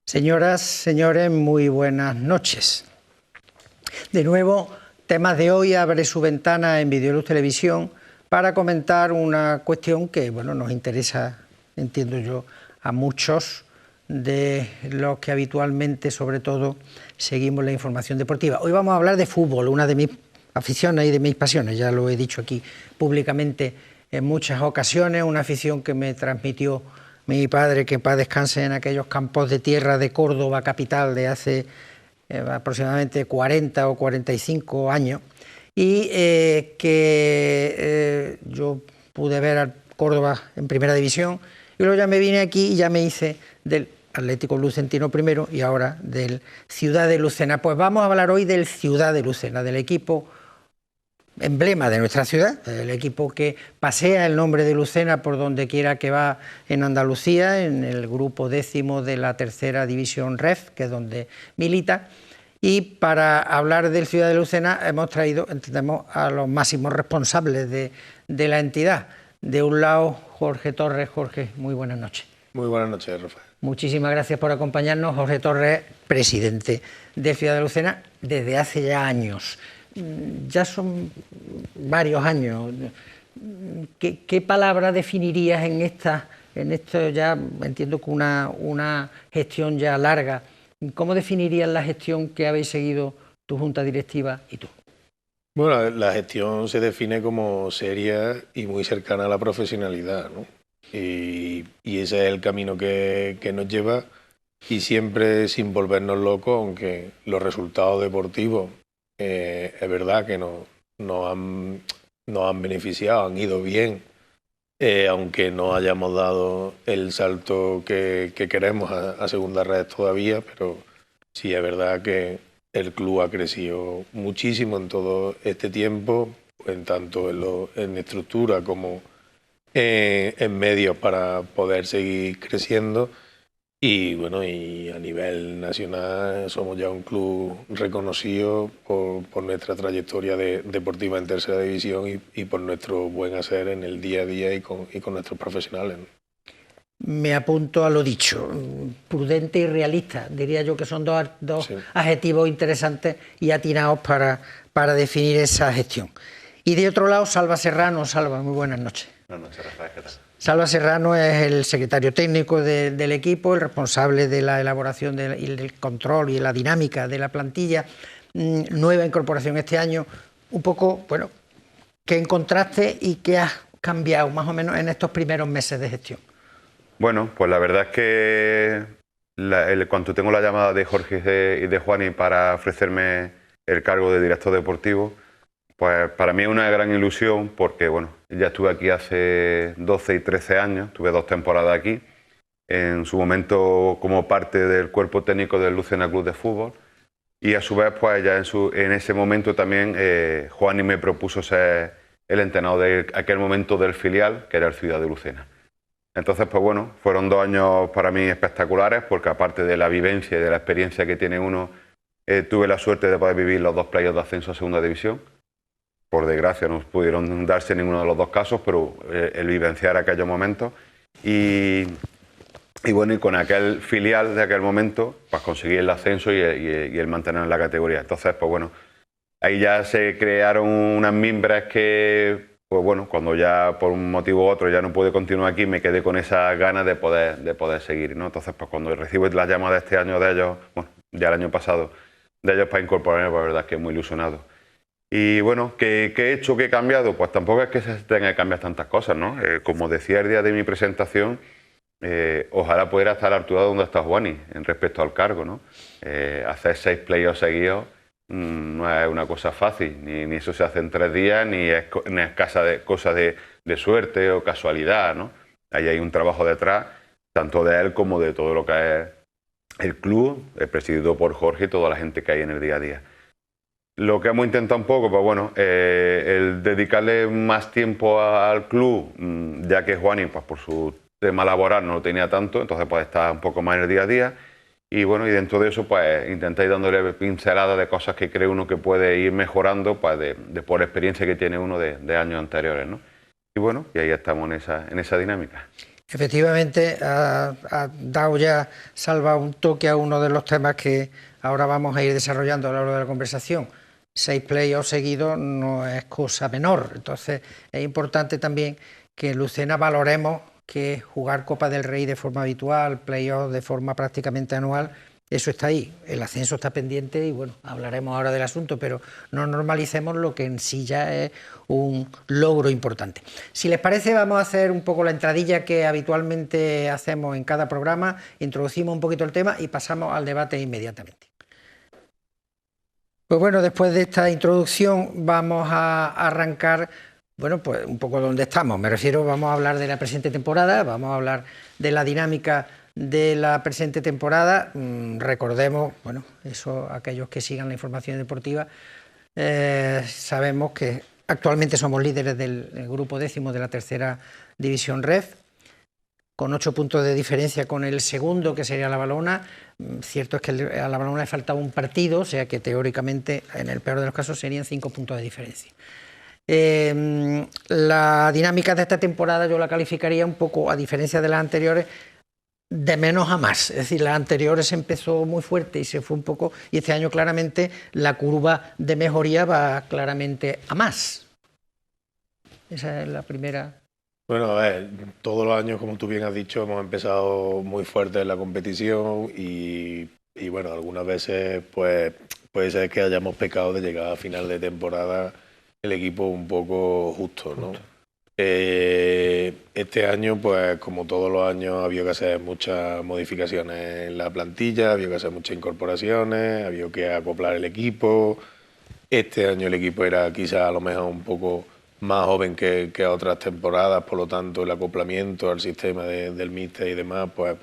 Señoras, señores, muy buenas noches. De nuevo, Temas de Hoy abre su ventana en Videoluz Televisión para comentar una cuestión que, bueno, nos interesa, entiendo yo, a muchos de los que habitualmente, sobre todo, seguimos la información deportiva. Hoy vamos a hablar de fútbol, una de mis aficiones y de mis pasiones, ya lo he dicho aquí públicamente en muchas ocasiones, una afición que me transmitió mi padre, que en paz descanse, en aquellos campos de tierra de Córdoba capital de hace aproximadamente 40 o 45 años, y que yo pude ver a Córdoba en primera división, y luego ya me vine aquí y ya me hice del Atlético Lucentino primero y ahora del Ciudad de Lucena. Pues vamos a hablar hoy del Ciudad de Lucena, del equipo emblema de nuestra ciudad, el equipo que pasea el nombre de Lucena por donde quiera que va en Andalucía, en el grupo 10º de la tercera división REF, que es donde milita. Y para hablar del Ciudad de Lucena hemos traído, entendemos, a los máximos responsables de la entidad. De un lado, Jorge Torres. Jorge, muy buenas noches. Muy buenas noches, Rafael. Muchísimas gracias por acompañarnos. Jorge Torres, presidente de Ciudad de Lucena desde hace ya años. Ya son varios años. ¿Qué palabra definirías en esto ya, entiendo que una gestión ya larga? ¿Cómo definirías la gestión que habéis seguido tu junta directiva y tú? Bueno, la gestión se define como seria y muy cercana a la profesionalidad, ¿no? Y ese es el camino que nos lleva, y siempre sin volvernos locos, aunque los resultados deportivos es verdad que nos han beneficiado, han ido bien, aunque no hayamos dado el salto que queremos a segunda red todavía, pero sí es verdad que el club ha crecido muchísimo en todo este tiempo, tanto en estructura como en medios para poder seguir creciendo. Y bueno, y a nivel nacional somos ya un club reconocido por nuestra trayectoria deportiva en tercera división y por nuestro buen hacer en el día a día y con nuestros profesionales, ¿no? Me apunto a lo dicho, prudente y realista, diría yo que son dos sí, adjetivos interesantes y atinados para definir esa gestión. Y de otro lado, Salva Serrano. Salva, muy buenas noches. Buenas noches, Rafael, ¿qué tal? Salva Serrano es el secretario técnico del equipo, el responsable de la elaboración y del control y la dinámica de la plantilla. Nueva incorporación este año. Un poco, bueno, ¿qué encontraste y qué has cambiado más o menos en estos primeros meses de gestión? Bueno, pues la verdad es que cuando tengo la llamada de Jorge y de Juani para ofrecerme el cargo de director deportivo, pues para mí es una gran ilusión porque, bueno, ya estuve aquí hace 12 y 13 años, tuve 2 temporadas aquí, en su momento como parte del cuerpo técnico del Lucena Club de Fútbol, y a su vez, pues ya en ese momento también Juani me propuso ser el entrenador de aquel momento del filial, que era el Ciudad de Lucena. Entonces, pues bueno, fueron 2 años para mí espectaculares, porque aparte de la vivencia y de la experiencia que tiene uno, tuve la suerte de poder vivir los 2 playoffs de ascenso a segunda división. Por desgracia no pudieron darse en ninguno de los 2 casos, pero el vivenciar aquellos momentos y bueno, y con aquel filial de aquel momento, pues conseguí el ascenso y el mantener en la categoría. Entonces, pues bueno, ahí ya se crearon unas mimbres que, pues bueno, cuando ya por un motivo u otro ya no pude continuar aquí, me quedé con esas ganas de poder seguir, ¿no? Entonces, pues cuando recibo la llamada este año de ellos, bueno, ya el año pasado, de ellos para incorporarme, pues la verdad es que muy ilusionado. Y bueno, ¿qué he hecho, qué he cambiado? Pues tampoco es que se tenga que cambiar tantas cosas, ¿no? Como decía el día de mi presentación, ojalá pudiera estar a la altura donde está Juani en respecto al cargo, ¿no? Hacer 6 playoffs seguidos no es una cosa fácil, ni eso se hace en 3 días, ni es cosa de suerte o casualidad, ¿no? Ahí hay un trabajo detrás, tanto de él como de todo lo que es el club, presidido por Jorge y toda la gente que hay en el día a día. Lo que hemos intentado un poco, pues bueno, el dedicarle más tiempo al club, ya que Juani, pues por su tema laboral no lo tenía tanto, entonces pues está un poco más en el día a día. Y bueno, y dentro de eso pues intentáis dándole pinceladas de cosas que cree uno que puede ir mejorando pues por experiencia que tiene uno de años anteriores, ¿no? Y bueno, y ahí estamos en esa dinámica. Efectivamente, ha dado ya, Salva, un toque a uno de los temas que ahora vamos a ir desarrollando a lo largo de la conversación. 6 playoffs seguidos no es cosa menor, entonces es importante también que en Lucena valoremos que jugar Copa del Rey de forma habitual, playoffs de forma prácticamente anual, eso está ahí, el ascenso está pendiente y bueno, hablaremos ahora del asunto, pero no normalicemos lo que en sí ya es un logro importante. Si les parece, vamos a hacer un poco la entradilla que habitualmente hacemos en cada programa, introducimos un poquito el tema y pasamos al debate inmediatamente. Pues bueno, después de esta introducción vamos a arrancar, bueno, pues un poco donde estamos, me refiero, vamos a hablar de la presente temporada, vamos a hablar de la dinámica de la presente temporada. Recordemos, bueno, eso, aquellos que sigan la información deportiva, sabemos que actualmente somos líderes del grupo 10º de la tercera división REF, con 8 puntos de diferencia con el segundo, que sería la Valona. Cierto es que a la Valona le faltaba un partido, o sea que teóricamente, en el peor de los casos, serían 5 puntos de diferencia. La dinámica de esta temporada yo la calificaría un poco, a diferencia de las anteriores, de menos a más, es decir, las anteriores empezó muy fuerte y se fue un poco, y este año claramente la curva de mejoría va claramente a más. Esa es la primera. Bueno, a ver, todos los años, como tú bien has dicho, hemos empezado muy fuerte en la competición y bueno, algunas veces pues puede ser que hayamos pecado de llegar a final de temporada el equipo un poco justo, ¿no? Este año, pues como todos los años, ha habido que hacer muchas modificaciones en la plantilla, ha habido que hacer muchas incorporaciones, ha habido que acoplar el equipo. Este año el equipo era quizás a lo mejor un poco más joven que otras temporadas, por lo tanto el acoplamiento al sistema del míster y demás pues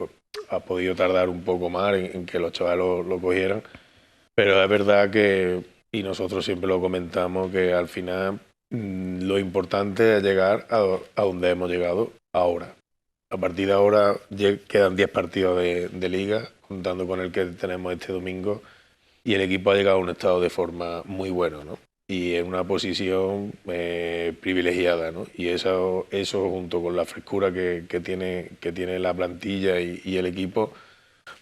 ha podido tardar un poco más en que los chavales lo cogieran, pero es verdad que, y nosotros siempre lo comentamos, que al final lo importante es llegar a donde hemos llegado ahora. A partir de ahora quedan 10 partidos de liga, contando con el que tenemos este domingo, y el equipo ha llegado a un estado de forma muy bueno, ¿no? Y en una posición privilegiada, ¿no? Y eso junto con la frescura que tiene la plantilla y el equipo,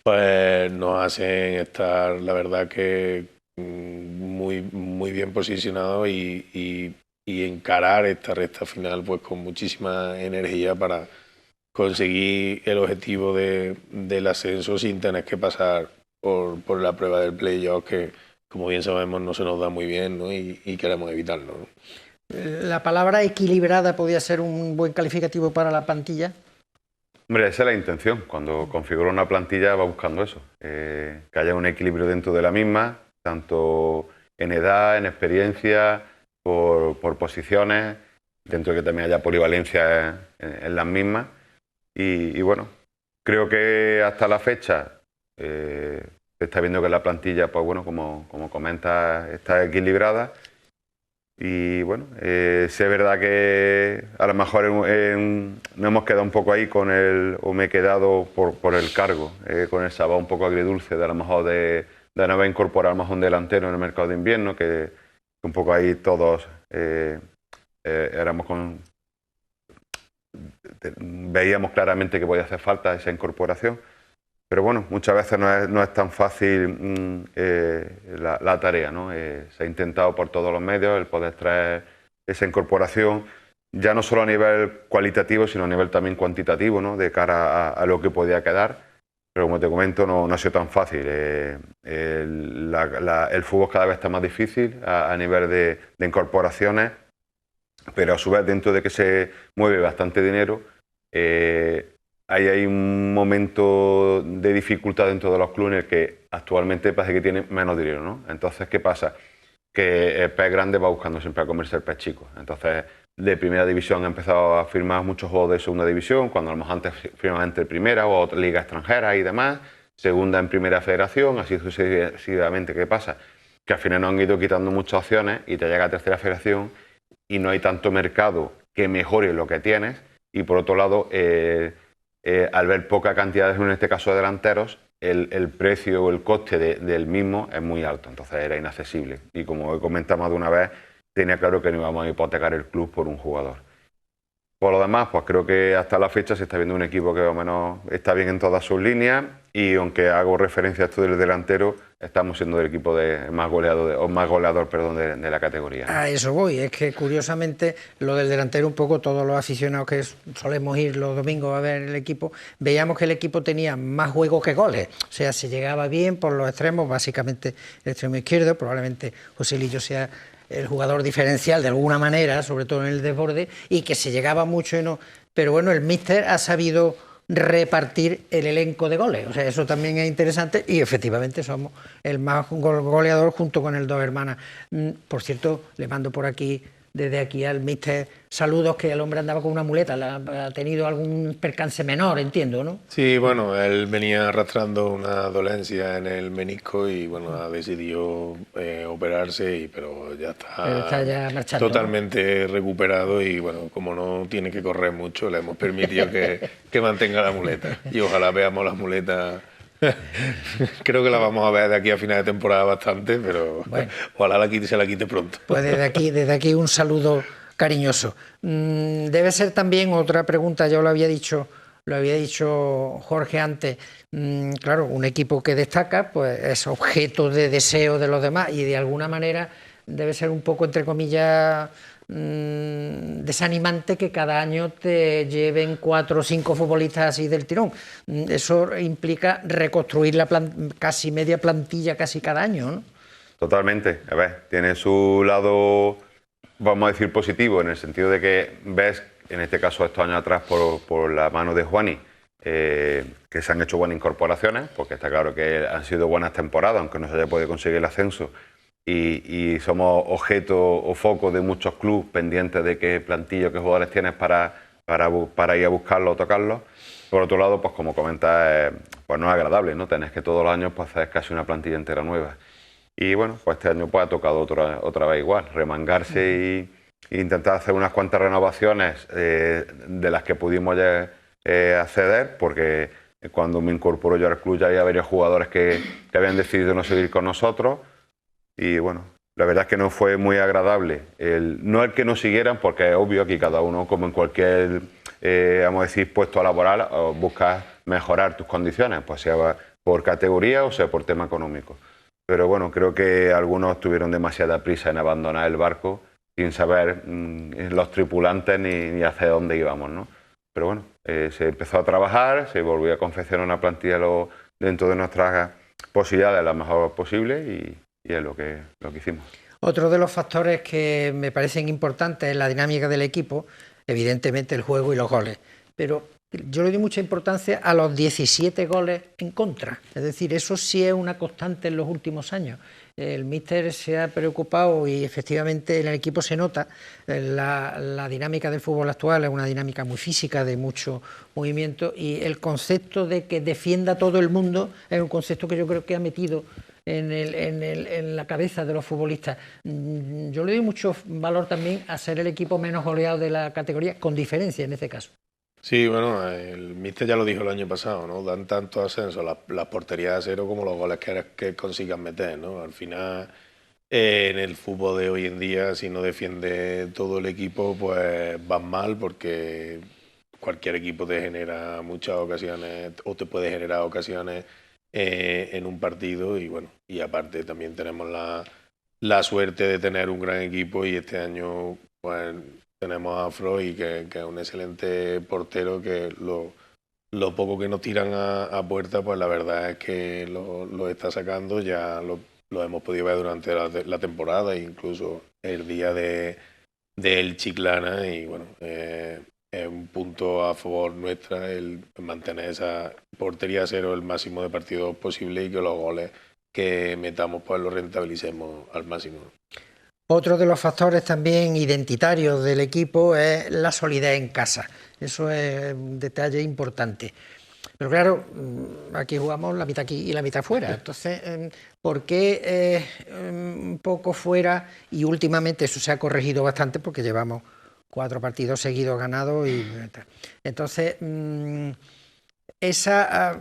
pues nos hacen estar, la verdad, que muy, muy bien posicionados y encarar esta recta final pues con muchísima energía para conseguir el objetivo del ascenso sin tener que pasar por la prueba del playoff, que como bien sabemos no se nos da muy bien, ¿no? Y queremos evitarlo, ¿no? ¿La palabra equilibrada podría ser un buen calificativo para la plantilla? Hombre, esa es la intención. Cuando configura una plantilla va buscando eso, que haya un equilibrio dentro de la misma, tanto en edad, en experiencia, por posiciones, dentro de que también haya polivalencia en las mismas. Y bueno, creo que hasta la fecha se está viendo que la plantilla, pues bueno, como comenta, está equilibrada. Y bueno, sí es verdad que a lo mejor nos hemos quedado un poco ahí o me he quedado por el cargo, con el sabor un poco agridulce de a lo mejor de no haber incorporado más un delantero en el mercado de invierno, que un poco ahí todos veíamos claramente que podía hacer falta esa incorporación. Pero bueno, muchas veces no es tan fácil la tarea, ¿no? Se ha intentado por todos los medios el poder traer esa incorporación, ya no solo a nivel cualitativo, sino a nivel también cuantitativo, ¿no? De cara a lo que podía quedar. Pero como te comento, no ha sido tan fácil. El fútbol cada vez está más difícil a nivel de incorporaciones, pero a su vez, dentro de que se mueve bastante dinero, hay un momento de dificultad dentro de los clubes en el que actualmente parece que tienen menos dinero, ¿no? Entonces, ¿qué pasa? Que el pez grande va buscando siempre a comerse el pez chico. Entonces, de primera división ha empezado a firmar muchos juegos de segunda división, cuando a lo mejor antes firmaban entre primera o otra liga extranjera y demás, segunda en primera federación, así sucesivamente. ¿Qué pasa? Que al final nos han ido quitando muchas opciones y te llega a tercera federación y no hay tanto mercado que mejore lo que tienes, y por otro lado al ver poca cantidad, en este caso de delanteros, el precio o el coste del mismo es muy alto, entonces era inaccesible. Y como he comentado más de una vez, tenía claro que no íbamos a hipotecar el club por un jugador. Por lo demás, pues creo que hasta la fecha se está viendo un equipo que más o menos está bien en todas sus líneas, y aunque hago referencia a esto del delantero, estamos siendo el equipo más goleador de la categoría. A eso voy, es que curiosamente lo del delantero, un poco todos los aficionados que solemos ir los domingos a ver el equipo, veíamos que el equipo tenía más juegos que goles, o sea, se llegaba bien por los extremos, básicamente el extremo izquierdo, probablemente José Lillo sea el jugador diferencial de alguna manera, sobre todo en el desborde, y que se llegaba mucho y no. Pero bueno, el míster ha sabido repartir el elenco de goles, o sea, eso también es interesante, y efectivamente somos el más goleador junto con el Dos Hermanas. Por cierto, le mando por aquí, desde aquí al míster, saludos, que el hombre andaba con una muleta, ha tenido algún percance menor, entiendo, ¿no? Sí, bueno, él venía arrastrando una dolencia en el menisco y bueno, ha decidido operarse, pero ya está ya marchando, totalmente, ¿no?, recuperado, y bueno, como no tiene que correr mucho, le hemos permitido que mantenga la muleta, y ojalá veamos las muletas. Creo que la vamos a ver de aquí a final de temporada bastante, pero bueno, ojalá se la quite pronto. Pues desde aquí un saludo cariñoso. Debe ser también otra pregunta, ya lo había dicho Jorge antes. Claro, un equipo que destaca pues es objeto de deseo de los demás, y de alguna manera debe ser un poco, entre comillas, desanimante que cada año te lleven 4 o 5 futbolistas así del tirón. Eso implica reconstruir casi media plantilla casi cada año, ¿no? Totalmente. A ver, tiene su lado, vamos a decir, positivo, en el sentido de que ves, en este caso estos años atrás, por la mano de Juani, que se han hecho buenas incorporaciones, porque está claro que han sido buenas temporadas, aunque no se haya podido conseguir el ascenso, y somos objeto o foco de muchos clubes pendientes de qué plantilla o qué jugadores tienes para ir a buscarlo o tocarlo. Por otro lado, pues como comentas, pues no es agradable, ¿no? Tenés que todos los años pues hacer casi una plantilla entera nueva. Y bueno, pues este año pues ha tocado otra vez igual, remangarse e intentar hacer unas cuantas renovaciones de las que pudimos acceder, porque cuando me incorporo yo al club ya había varios jugadores que habían decidido no seguir con nosotros. Y bueno, la verdad es que no fue muy agradable. No el que no siguieran, porque es obvio que cada uno, como en cualquier, vamos a decir, puesto laboral, buscas mejorar tus condiciones, pues sea por categoría o sea por tema económico. Pero bueno, creo que algunos tuvieron demasiada prisa en abandonar el barco sin saber los tripulantes ni hacia dónde íbamos, ¿no? Pero bueno, se empezó a trabajar, se volvió a confeccionar una plantilla dentro de nuestras posibilidades la mejor posible, y es lo que hicimos. Otro de los factores que me parecen importantes es la dinámica del equipo, evidentemente el juego y los goles, pero yo le doy mucha importancia a los 17 goles en contra, es decir, eso sí es una constante en los últimos años. El míster se ha preocupado, y efectivamente en el equipo se nota la dinámica del fútbol actual, es una dinámica muy física, de mucho movimiento, y el concepto de que defienda todo el mundo es un concepto que yo creo que ha metido en la cabeza de los futbolistas. Yo le doy mucho valor también a ser el equipo menos goleado de la categoría, con diferencia en este caso. Sí, bueno, el míster ya lo dijo el año pasado, ¿no? Dan tanto ascenso las porterías a cero como los goles que consigan meter, ¿no? Al final, en el fútbol de hoy en día, si no defiende todo el equipo, pues vas mal, porque cualquier equipo te genera muchas ocasiones, o te puede generar ocasiones en un partido, y bueno, y aparte también tenemos la suerte de tener un gran equipo, y este año pues tenemos a Freud, que es un excelente portero, que lo poco que nos tiran a puerta, pues la verdad es que lo está sacando. Ya lo hemos podido ver durante la temporada, incluso el día del Chiclana, y bueno, es un punto a favor nuestra el mantener esa portería a cero el máximo de partidos posible, y que los goles que metamos pues los rentabilicemos al máximo. Otro de los factores también identitarios del equipo es la solidez en casa. Eso es un detalle importante. Pero claro, aquí jugamos la mitad aquí y la mitad fuera. Entonces, ¿por qué un poco fuera? Y últimamente eso se ha corregido bastante, porque llevamos 4 partidos seguidos ganados. Entonces, esa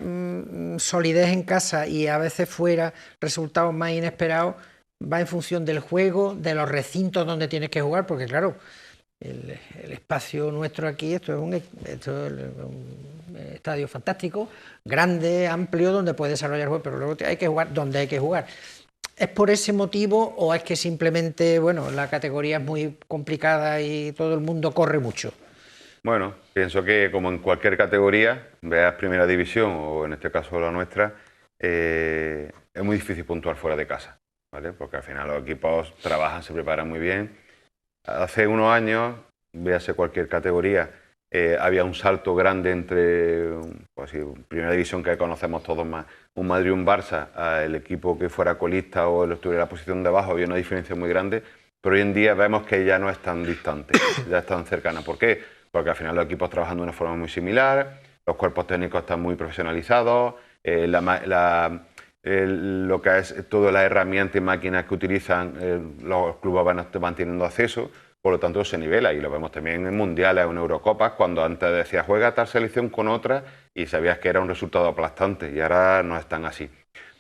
solidez en casa y a veces fuera, resultados más inesperados, va en función del juego, de los recintos donde tienes que jugar, porque claro, el espacio nuestro aquí, esto es un estadio fantástico, grande, amplio, donde puedes desarrollar juego, pero luego hay que jugar donde hay que jugar. ¿Es por ese motivo o es que simplemente, bueno, la categoría es muy complicada y todo el mundo corre mucho? Bueno, pienso que como en cualquier categoría, veas primera división o en este caso la nuestra, es muy difícil puntuar fuera de casa, ¿vale? Porque al final los equipos trabajan, se preparan muy bien. Hace unos años, véase cualquier categoría, había un salto grande entre pues, primera división que conocemos todos más, un Madrid y un Barça, el equipo que fuera colista o estuviera en la posición de abajo, había una diferencia muy grande, pero hoy en día vemos que ya no es tan distante, ya es tan cercana. ¿Por qué? Porque al final los equipos trabajan de una forma muy similar, los cuerpos técnicos están muy profesionalizados, lo que es toda la herramienta y máquinas que utilizan los clubes van teniendo acceso, por lo tanto se nivela y lo vemos también en mundiales o en Eurocopas, cuando antes decías juega tal selección con otra y sabías que era un resultado aplastante y ahora no es tan así.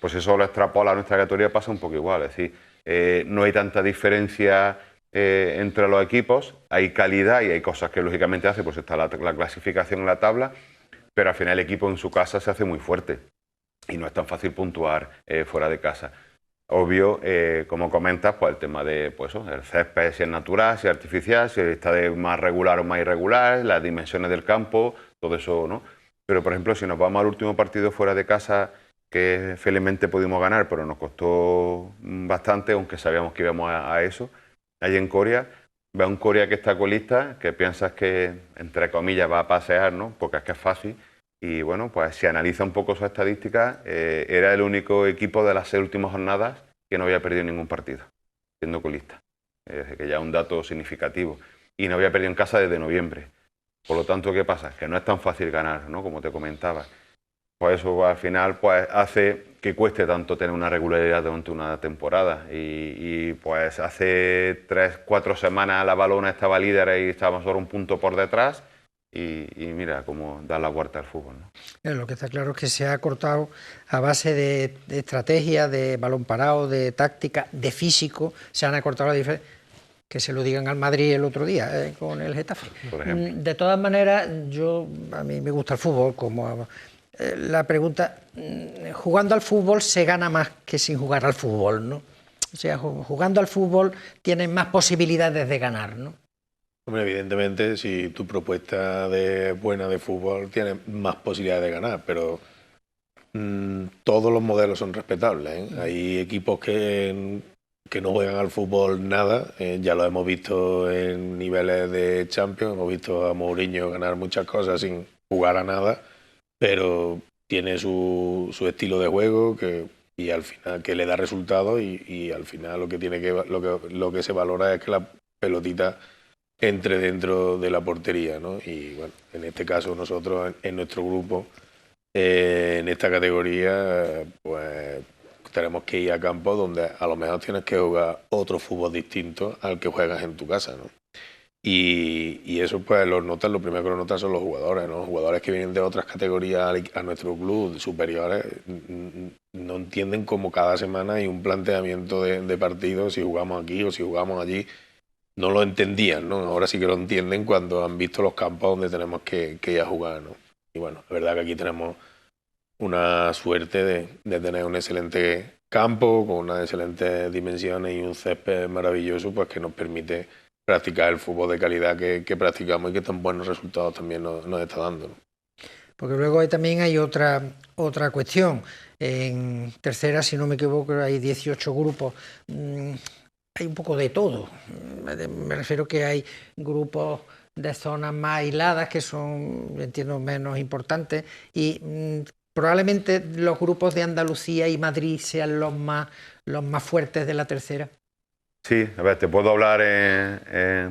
Pues eso lo extrapola a nuestra categoría, pasa un poco igual, es decir, no hay tanta diferencia entre los equipos, hay calidad y hay cosas que lógicamente hace, pues está la clasificación en la tabla, pero al final el equipo en su casa se hace muy fuerte y no es tan fácil puntuar fuera de casa. Obvio, como comentas, pues el tema de pues, el césped, si es natural, si es artificial, si está de más regular o más irregular, las dimensiones del campo, todo eso, ¿no? Pero, por ejemplo, si nos vamos al último partido fuera de casa, que felizmente pudimos ganar, pero nos costó bastante, aunque sabíamos que íbamos a eso, allí en Coria, ve a un Coria que está colista, que piensas que, entre comillas, va a pasear, ¿no? Porque es que es fácil. Y bueno, pues si analiza un poco sus estadísticas, era el único equipo de las 6 últimas jornadas que no había perdido ningún partido, siendo colista. Que ya es un dato significativo. Y no había perdido en casa desde noviembre. Por lo tanto, ¿qué pasa? Que no es tan fácil ganar, ¿no? Como te comentaba. Pues eso al final pues, hace que cueste tanto tener una regularidad durante una temporada. Y pues hace 3-4 semanas la Balona estaba líder y estábamos solo un punto por detrás. Y mira cómo da la vuelta al fútbol, ¿no? Lo que está claro es que se ha cortado a base de estrategia, de balón parado, de táctica, de físico, se han acortado la diferencia. Que se lo digan al Madrid el otro día con el Getafe. Por ejemplo. De todas maneras, a mí me gusta el fútbol, la pregunta, jugando al fútbol se gana más que sin jugar al fútbol, ¿no? O sea, jugando al fútbol tienes más posibilidades de ganar, ¿no? Hombre, evidentemente, si tu propuesta buena de fútbol tienes más posibilidades de ganar, pero todos los modelos son respetables, ¿eh? Hay equipos que no juegan al fútbol nada, ya lo hemos visto en niveles de Champions, hemos visto a Mourinho ganar muchas cosas sin jugar a nada, pero tiene su estilo de juego y al final que le da resultados y al final lo que se valora es que la pelotita entre dentro de la portería, ¿no? Y bueno, en este caso nosotros en nuestro grupo, en esta categoría, pues tenemos que ir a campos donde a lo mejor tienes que jugar otro fútbol distinto al que juegas en tu casa, ¿no? Y eso pues lo primero que lo notan son los jugadores, ¿no? Los jugadores que vienen de otras categorías a nuestro club superiores no entienden cómo cada semana hay un planteamiento de partido, si jugamos aquí o si jugamos allí. No lo entendían, ¿no? Ahora sí que lo entienden cuando han visto los campos donde tenemos que ir a jugar, ¿no? Y bueno, la verdad que aquí tenemos una suerte de tener un excelente campo con unas excelentes dimensiones y un césped maravilloso, pues que nos permite practicar el fútbol de calidad que practicamos y que tan buenos resultados también nos está dando, ¿no? Porque luego también hay otra cuestión. En tercera, si no me equivoco, hay 18 grupos. Hay un poco de todo. Me refiero que hay grupos de zonas más aisladas que son, entiendo, menos importantes y probablemente los grupos de Andalucía y Madrid sean los más fuertes de la tercera. Sí, a ver, te puedo hablar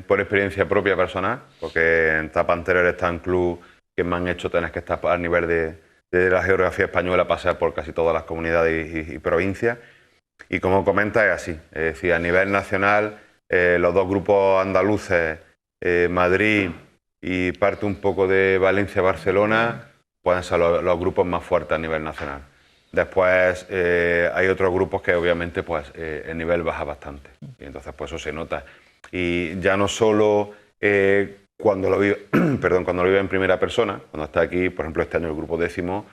por experiencia propia personal, porque en etapa anterior está en club que me han hecho tener que estar a nivel de la geografía española, pasar por casi todas las comunidades y provincias. Y como comenta, es así. Es decir, a nivel nacional, los dos grupos andaluces, Madrid y parte un poco de Valencia-Barcelona, pueden ser los grupos más fuertes a nivel nacional. Después hay otros grupos que obviamente pues, el nivel baja bastante y entonces pues eso se nota. Y ya no solo cuando lo vive, perdón, cuando lo vive en primera persona, cuando está aquí, por ejemplo, este año el grupo 10º,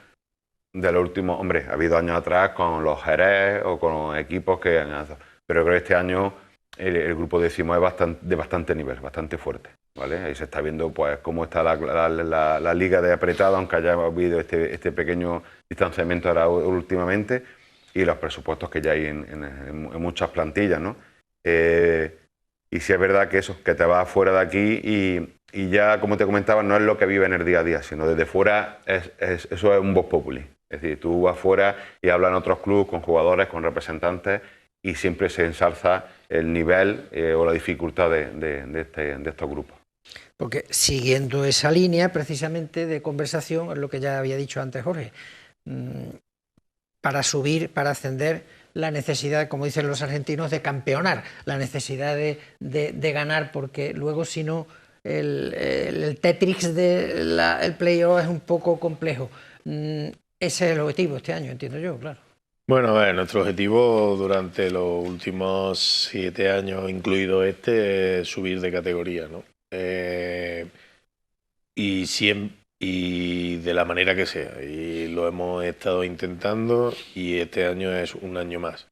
de los últimos, hombre, ha habido años atrás con los Jerez o con equipos que han... Pero creo que este año el grupo 10º es de bastante nivel, bastante fuerte, ¿vale? Ahí se está viendo pues cómo está la liga de apretado, aunque haya habido este pequeño distanciamiento ahora últimamente, y los presupuestos que ya hay en muchas plantillas, ¿no? Y sí es verdad que eso, que te vas fuera de aquí y ya, como te comentaba, no es lo que vive en el día a día, sino desde fuera eso es un vox populi. Es decir, tú vas fuera y hablas en otros clubes con jugadores, con representantes y siempre se ensalza el nivel o la dificultad de estos grupos. Porque siguiendo esa línea precisamente de conversación, es lo que ya había dicho antes Jorge, para subir, para ascender, la necesidad, como dicen los argentinos, de campeonar, la necesidad de ganar, porque luego si no el Tetris del playoff es un poco complejo. Ese es el objetivo este año, entiendo yo, claro. Bueno, a ver, nuestro objetivo durante los últimos 7 años, incluido este, es subir de categoría, ¿no? Y de la manera que sea. Y lo hemos estado intentando y este año es un año más.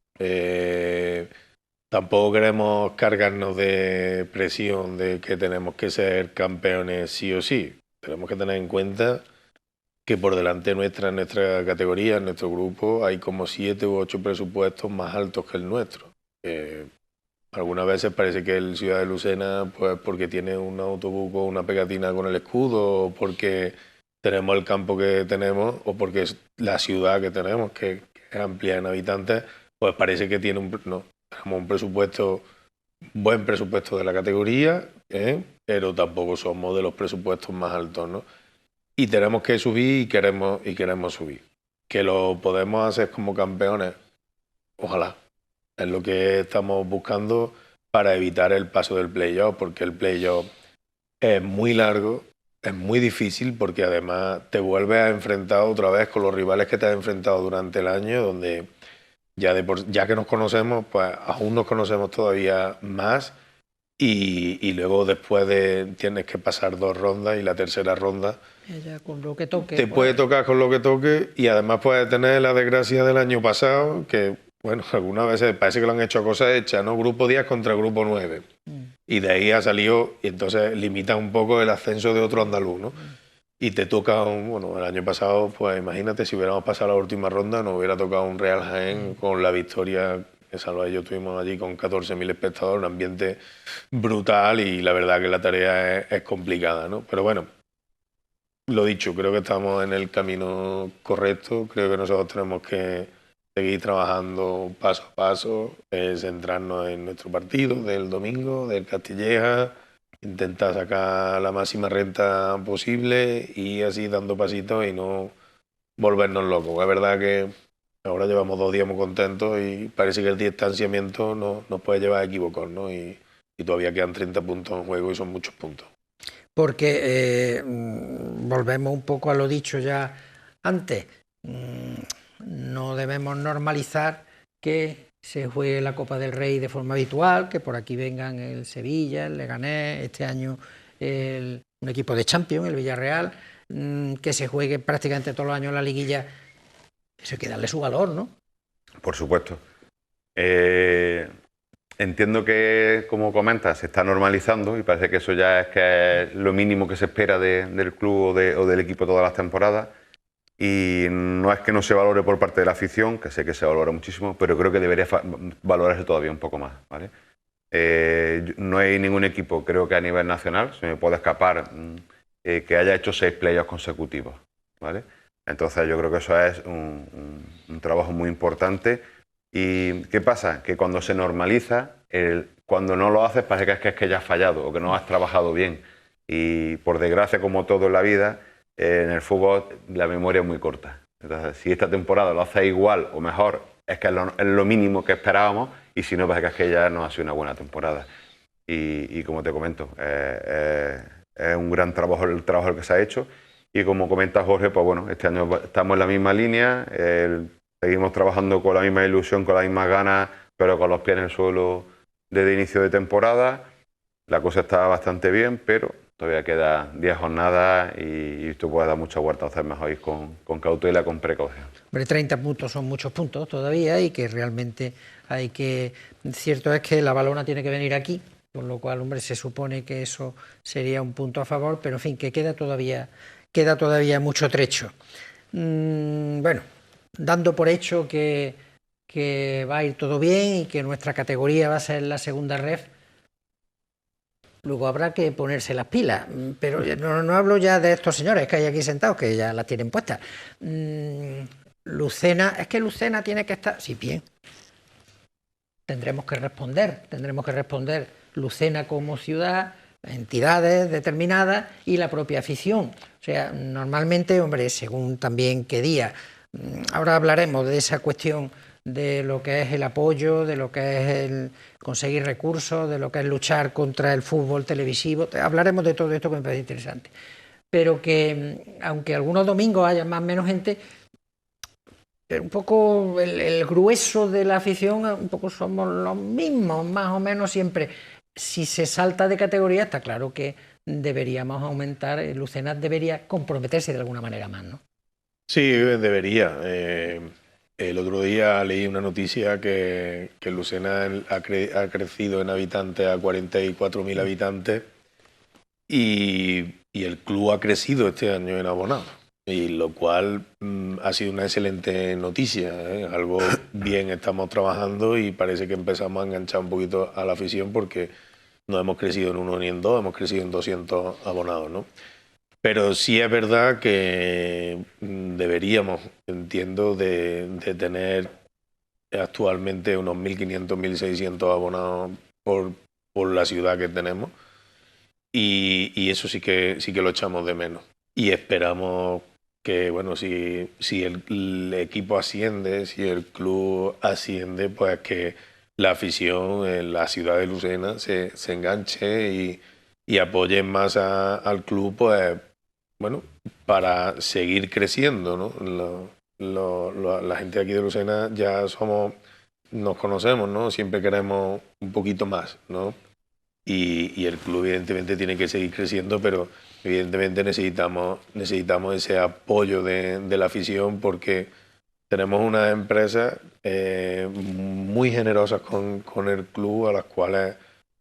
Tampoco queremos cargarnos de presión de que tenemos que ser campeones sí o sí. Tenemos que tener en cuenta que por delante nuestra, en nuestra categoría, en nuestro grupo, hay como 7 u 8 presupuestos más altos que el nuestro. Algunas veces parece que el Ciudad de Lucena, pues porque tiene un autobús con una pegatina con el escudo, o porque tenemos el campo que tenemos, o porque es la ciudad que tenemos, que es amplia en habitantes, pues parece que tiene tenemos un presupuesto, buen presupuesto de la categoría, pero tampoco somos de los presupuestos más altos, ¿no? Y tenemos que subir y queremos subir. Que lo podemos hacer como campeones, ojalá. Es lo que estamos buscando para evitar el paso del playoff, porque el playoff es muy largo, es muy difícil, porque además te vuelves a enfrentar otra vez con los rivales que te has enfrentado durante el año, donde ya que nos conocemos, pues aún nos conocemos todavía más, y luego después tienes que pasar 2 rondas y la tercera ronda Ella con lo que toque. te puede tocar con lo que toque, y además puedes tener la desgracia del año pasado, que bueno, algunas veces parece que lo han hecho a cosas hechas, ¿no? Grupo 10 contra grupo 9. Y de ahí ha salido, y entonces limita un poco el ascenso de otro andaluz, ¿no? Y te toca bueno, el año pasado, pues imagínate, si hubiéramos pasado la última ronda, nos hubiera tocado un Real Jaén con la victoria que Salva y yo tuvimos allí con 14.000 espectadores, un ambiente brutal, y la verdad que la tarea es complicada, ¿no? Pero bueno, lo dicho, creo que estamos en el camino correcto, creo que nosotros tenemos que seguir trabajando paso a paso, centrarnos en nuestro partido del domingo, del Castilleja, intentar sacar la máxima renta posible y así dando pasitos y no volvernos locos. Es verdad que ahora llevamos 2 días muy contentos y parece que el distanciamiento nos puede llevar a equivocarnos, ¿no? Y todavía quedan 30 puntos en juego y son muchos puntos. Porque volvemos un poco a lo dicho ya antes. No debemos normalizar que se juegue la Copa del Rey de forma habitual, que por aquí vengan el Sevilla, el Leganés, este año un equipo de Champions, el Villarreal, que se juegue prácticamente todos los años la liguilla. Eso hay que darle su valor, ¿no? Por supuesto. Entiendo que, como comentas, se está normalizando y parece que eso ya es lo mínimo que se espera del club o del equipo todas las temporadas. Y no es que no se valore por parte de la afición, que sé que se valora muchísimo, pero creo que debería valorarse todavía un poco más, ¿vale? No hay ningún equipo, creo que a nivel nacional, se me puede escapar, que haya hecho 6 playoffs consecutivos, ¿vale? Entonces yo creo que eso es un trabajo muy importante. ¿Y qué pasa? Que cuando se normaliza, cuando no lo haces parece que es que ya has fallado o que no has trabajado bien. Y por desgracia, como todo en la vida, en el fútbol la memoria es muy corta. Entonces, si esta temporada lo haces igual o mejor, es que es lo mínimo que esperábamos, y si no, es que ya no ha sido una buena temporada. Y como te comento, es un gran trabajo el trabajo que se ha hecho, Y como comenta Jorge, pues bueno, este año estamos en la misma línea, seguimos trabajando con la misma ilusión, con las mismas ganas, pero con los pies en el suelo desde inicio de temporada. La cosa está bastante bien, pero todavía queda 10 jornadas y esto puede dar mucha vuelta a hacer mejor con cautela, con precaución. Hombre, 30 puntos son muchos puntos todavía y que realmente hay que... Cierto es que la Valona tiene que venir aquí, con lo cual, hombre, se supone que eso sería un punto a favor, pero en fin, que queda todavía mucho trecho. Bueno, dando por hecho que va a ir todo bien y que nuestra categoría va a ser la segunda ref, luego habrá que ponerse las pilas, pero no hablo ya de estos señores que hay aquí sentados, que ya las tienen puestas. Lucena, es que Lucena tiene que estar... Sí, bien. Tendremos que responder Lucena como ciudad, entidades determinadas y la propia afición. O sea, normalmente, hombre, según también qué día. Ahora hablaremos de esa cuestión de lo que es el apoyo, de lo que es el conseguir recursos, de lo que es luchar contra el fútbol televisivo. Hablaremos de todo esto que me parece interesante. Pero que, aunque algunos domingos haya más o menos gente, un poco el grueso de la afición, un poco somos los mismos, más o menos siempre. Si se salta de categoría, está claro que deberíamos aumentar, Lucena debería comprometerse de alguna manera más, ¿no? Sí, debería. El otro día leí una noticia que Lucena ha crecido en habitantes a 44.000 habitantes y el club ha crecido este año en abonados, y lo cual ha sido una excelente noticia, ¿eh? Algo bien estamos trabajando y parece que empezamos a enganchar un poquito a la afición porque no hemos crecido en 1 ni en 2, hemos crecido en 200 abonados, ¿no? Pero sí es verdad que deberíamos, entiendo, de tener actualmente unos 1.500, 1.600 abonados por la ciudad que tenemos, y eso sí que lo echamos de menos. Y esperamos que, bueno, si el equipo asciende, si el club asciende, pues que la afición en la ciudad de Lucena se enganche y apoye más al club, pues, bueno, para seguir creciendo, ¿no? La gente de aquí de Lucena ya nos conocemos, ¿no? Siempre queremos un poquito más, ¿no? Y el club evidentemente tiene que seguir creciendo, pero evidentemente necesitamos ese apoyo de la afición, porque tenemos unas empresas muy generosas con el club, a las cuales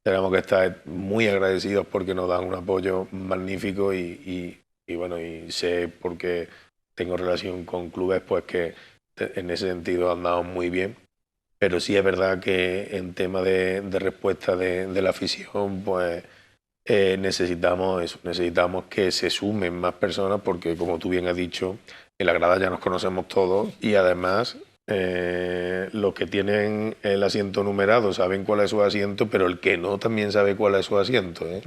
tenemos que estar muy agradecidos porque nos dan un apoyo magnífico y bueno, y sé, porque tengo relación con clubes, pues que en ese sentido han dado muy bien. Pero sí es verdad que en tema de respuesta de la afición, pues necesitamos eso, necesitamos que se sumen más personas, porque como tú bien has dicho, en la grada ya nos conocemos todos y además los que tienen el asiento numerado saben cuál es su asiento, pero el que no también sabe cuál es su asiento, ¿eh?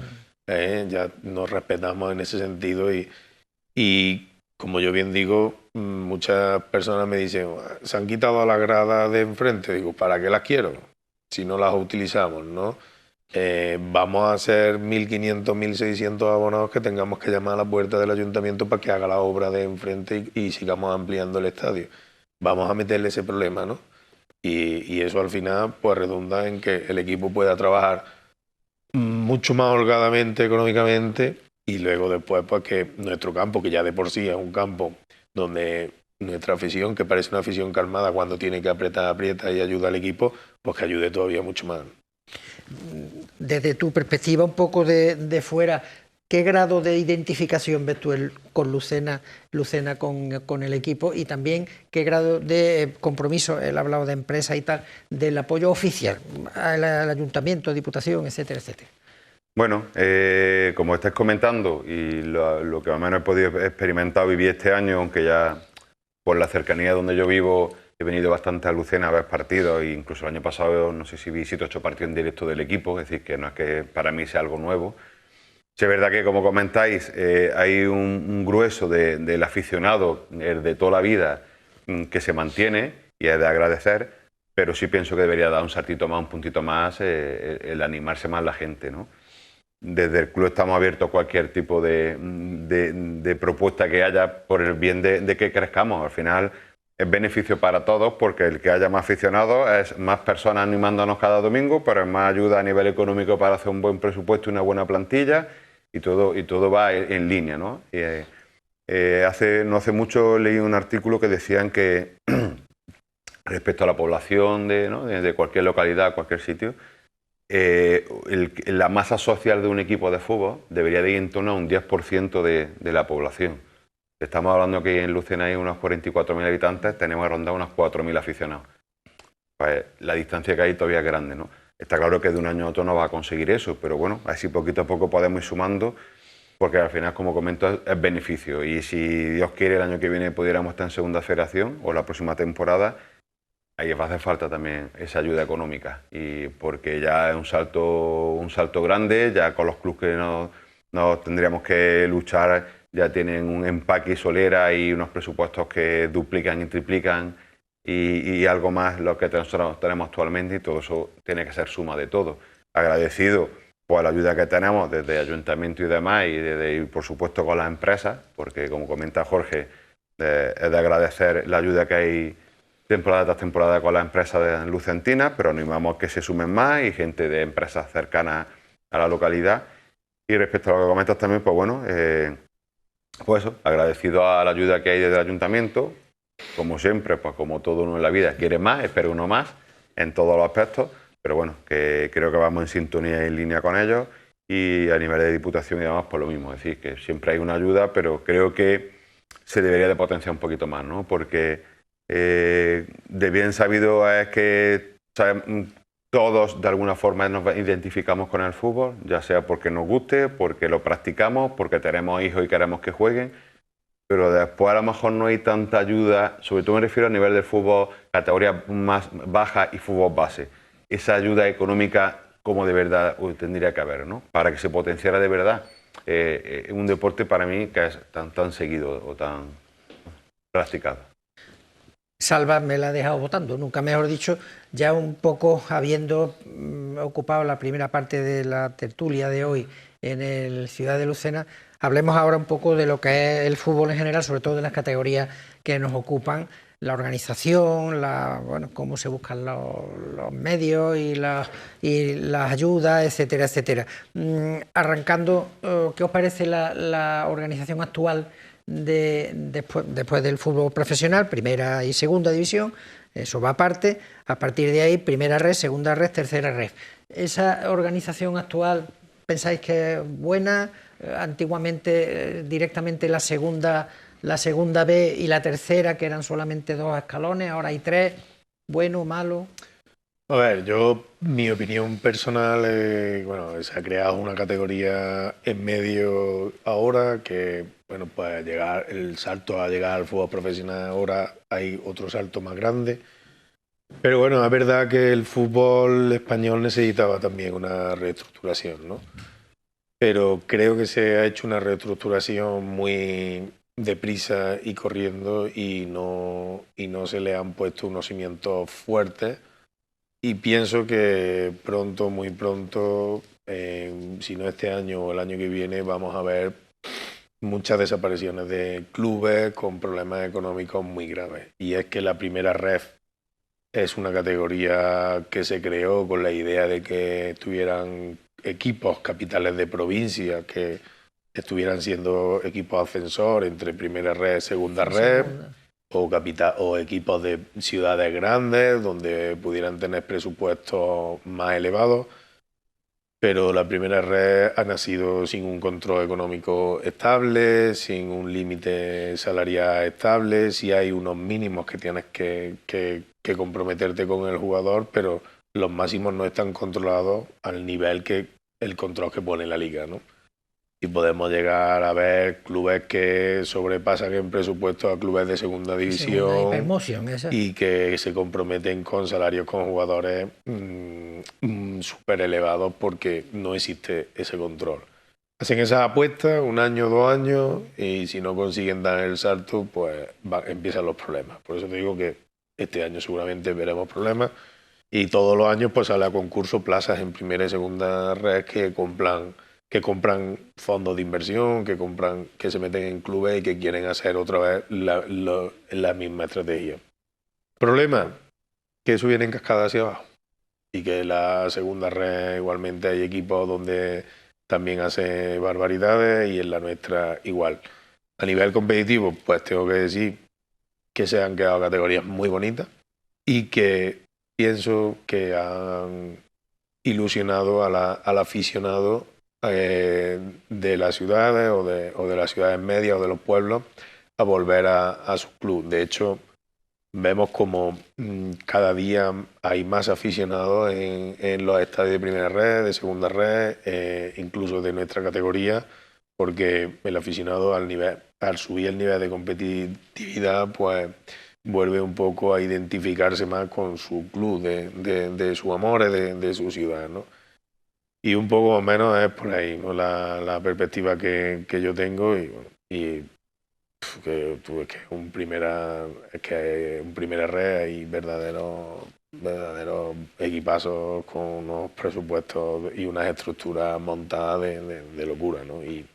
Ya nos respetamos en ese sentido y como yo bien digo, muchas personas me dicen, se han quitado las gradas de enfrente. Digo, ¿para qué las quiero si no las utilizamos, no? Vamos a hacer 1.500, 1.600 abonados que tengamos que llamar a la puerta del ayuntamiento para que haga la obra de enfrente y sigamos ampliando el estadio. Vamos a meterle ese problema, ¿no? Y eso al final pues redunda en que el equipo pueda trabajar mucho más holgadamente económicamente, y luego después pues que nuestro campo, que ya de por sí es un campo donde nuestra afición, que parece una afición calmada, cuando tiene que apretar, aprieta y ayuda al equipo, pues que ayude todavía mucho más. Desde tu perspectiva un poco de fuera, ¿qué grado de identificación ves tú con Lucena con el equipo? Y también, ¿qué grado de compromiso, él ha hablado de empresa y tal, del apoyo oficial al ayuntamiento, diputación, etcétera, etcétera? Bueno, como estás comentando y lo que más o menos he podido experimentar, vivir este año, aunque ya por la cercanía donde yo vivo he venido bastante a Lucena a ver partidos, e incluso el año pasado no sé si vi 7 o 8 partidos en directo del equipo, es decir, que no es que para mí sea algo nuevo. Sí, es verdad que, como comentáis, hay un grueso del aficionado de toda la vida que se mantiene y es de agradecer, pero sí pienso que debería dar un saltito más, un puntito más, el animarse más la gente, ¿no? desde el club estamos abiertos a cualquier tipo de propuesta que haya por el bien de que crezcamos. Al final es beneficio para todos porque el que haya más aficionados es más personas animándonos cada domingo, pero es más ayuda a nivel económico para hacer un buen presupuesto y una buena plantilla y todo va en línea, ¿no? No hace mucho leí un artículo que decían que respecto a la población de cualquier localidad, cualquier sitio, la masa social de un equipo de fútbol debería de ir en torno a un 10% de la población. Estamos hablando que en Lucena hay unos 44.000 habitantes, tenemos que rondar unos 4.000 aficionados. Pues la distancia que hay todavía es grande, ¿no? Está claro que de un año a otro no va a conseguir eso, pero bueno, así poquito a poco podemos ir sumando, porque al final, como comento, es beneficio. Y si Dios quiere, el año que viene pudiéramos estar en segunda federación o la próxima temporada, ahí va a hacer falta también esa ayuda económica, y porque ya es un salto grande, ya con los clubes que no tendríamos que luchar, ya tienen un empaque y solera y unos presupuestos que duplican y triplican y algo más lo que nosotros tenemos actualmente, y todo eso tiene que ser suma de todo. Agradecido por la ayuda que tenemos desde ayuntamiento y demás, y por supuesto con las empresas, porque como comenta Jorge, es de agradecer la ayuda que hay temporada tras temporada con las empresas lucentinas, pero animamos que se sumen más y gente de empresas cercanas a la localidad. Y respecto a lo que comentas también, pues bueno, pues eso, agradecido a la ayuda que hay desde el ayuntamiento. Como siempre, pues como todo uno en la vida quiere más, espera uno más en todos los aspectos, pero bueno, que creo que vamos en sintonía y en línea con ellos, y a nivel de diputación y demás, pues lo mismo, es decir, que siempre hay una ayuda, pero creo que se debería de potenciar un poquito más, ¿no? Porque de bien sabido es que todos de alguna forma nos identificamos con el fútbol, ya sea porque nos guste, porque lo practicamos, porque tenemos hijos y queremos que jueguen, pero después a lo mejor no hay tanta ayuda, sobre todo me refiero a nivel del fútbol, categoría más baja y fútbol base. Esa ayuda económica, como de verdad tendría que haber, ¿no? Para que se potenciara de verdad un deporte para mí que es tan seguido o tan practicado. Salva me la ha dejado votando, nunca mejor dicho, ya un poco habiendo ocupado la primera parte de la tertulia de hoy en el Ciudad de Lucena, hablemos ahora un poco de lo que es el fútbol en general, sobre todo de las categorías que nos ocupan, la organización, bueno, cómo se buscan los medios y las ayudas, etcétera, etcétera. Arrancando, ¿qué os parece la organización actual después del fútbol profesional, primera y segunda división? Eso va aparte, a partir de ahí primera red, segunda red, tercera red. ¿Esa organización actual pensáis que es buena? Antiguamente directamente la segunda B y la tercera, que eran solamente 2 escalones, ahora hay 3, bueno, malo. A ver, mi opinión personal, bueno, se ha creado una categoría en medio ahora que, bueno, pues el salto a llegar al fútbol profesional ahora hay otro salto más grande. Pero bueno, es verdad que el fútbol español necesitaba también una reestructuración, ¿no? Pero creo que se ha hecho una reestructuración muy deprisa y corriendo, y no se le han puesto unos cimientos fuertes. Y pienso que pronto, muy pronto, si no este año o el año que viene, vamos a ver muchas desapariciones de clubes con problemas económicos muy graves. Y es que la primera ref es una categoría que se creó con la idea de que tuvieran equipos capitales de provincia, que estuvieran siendo equipos ascensor entre primera red y segunda red, o equipos de ciudades grandes donde pudieran tener presupuestos más elevados. Pero la primera red ha nacido sin un control económico estable, sin un límite salarial estable. Sí hay unos mínimos que tienes que comprometerte con el jugador, pero los máximos no están controlados al nivel que el control que pone la liga, ¿no? Y podemos llegar a ver clubes que sobrepasan en presupuesto a clubes de segunda división y que se comprometen con salarios con jugadores súper elevados porque no existe ese control. Hacen esas apuestas 1 año, 2 años, y si no consiguen dar el salto, pues empiezan los problemas. Por eso te digo que este año seguramente veremos problemas, y todos los años pues sale a concurso plazas en primera y segunda red que que compran fondos de inversión, que se meten en clubes y que quieren hacer otra vez la misma estrategia. Problema, que eso viene en cascada hacia abajo y que en la segunda red igualmente hay equipos donde también hace barbaridades y en la nuestra igual. A nivel competitivo, pues tengo que decir que se han quedado categorías muy bonitas y que pienso que han ilusionado al aficionado de las ciudades o de las ciudades medias o de los pueblos a volver a su club. De hecho, vemos como cada día hay más aficionados en los estadios de primera red, de segunda red, incluso de nuestra categoría, porque el aficionado al subir el nivel de competitividad, pues vuelve un poco a identificarse más con su club, de sus amores, de su ciudad, ¿no? Y un poco más o menos es por ahí, ¿no? La perspectiva que yo tengo que tú es que un primera red hay verdaderos equipazos con unos presupuestos y unas estructuras montadas de locura, ¿no? Y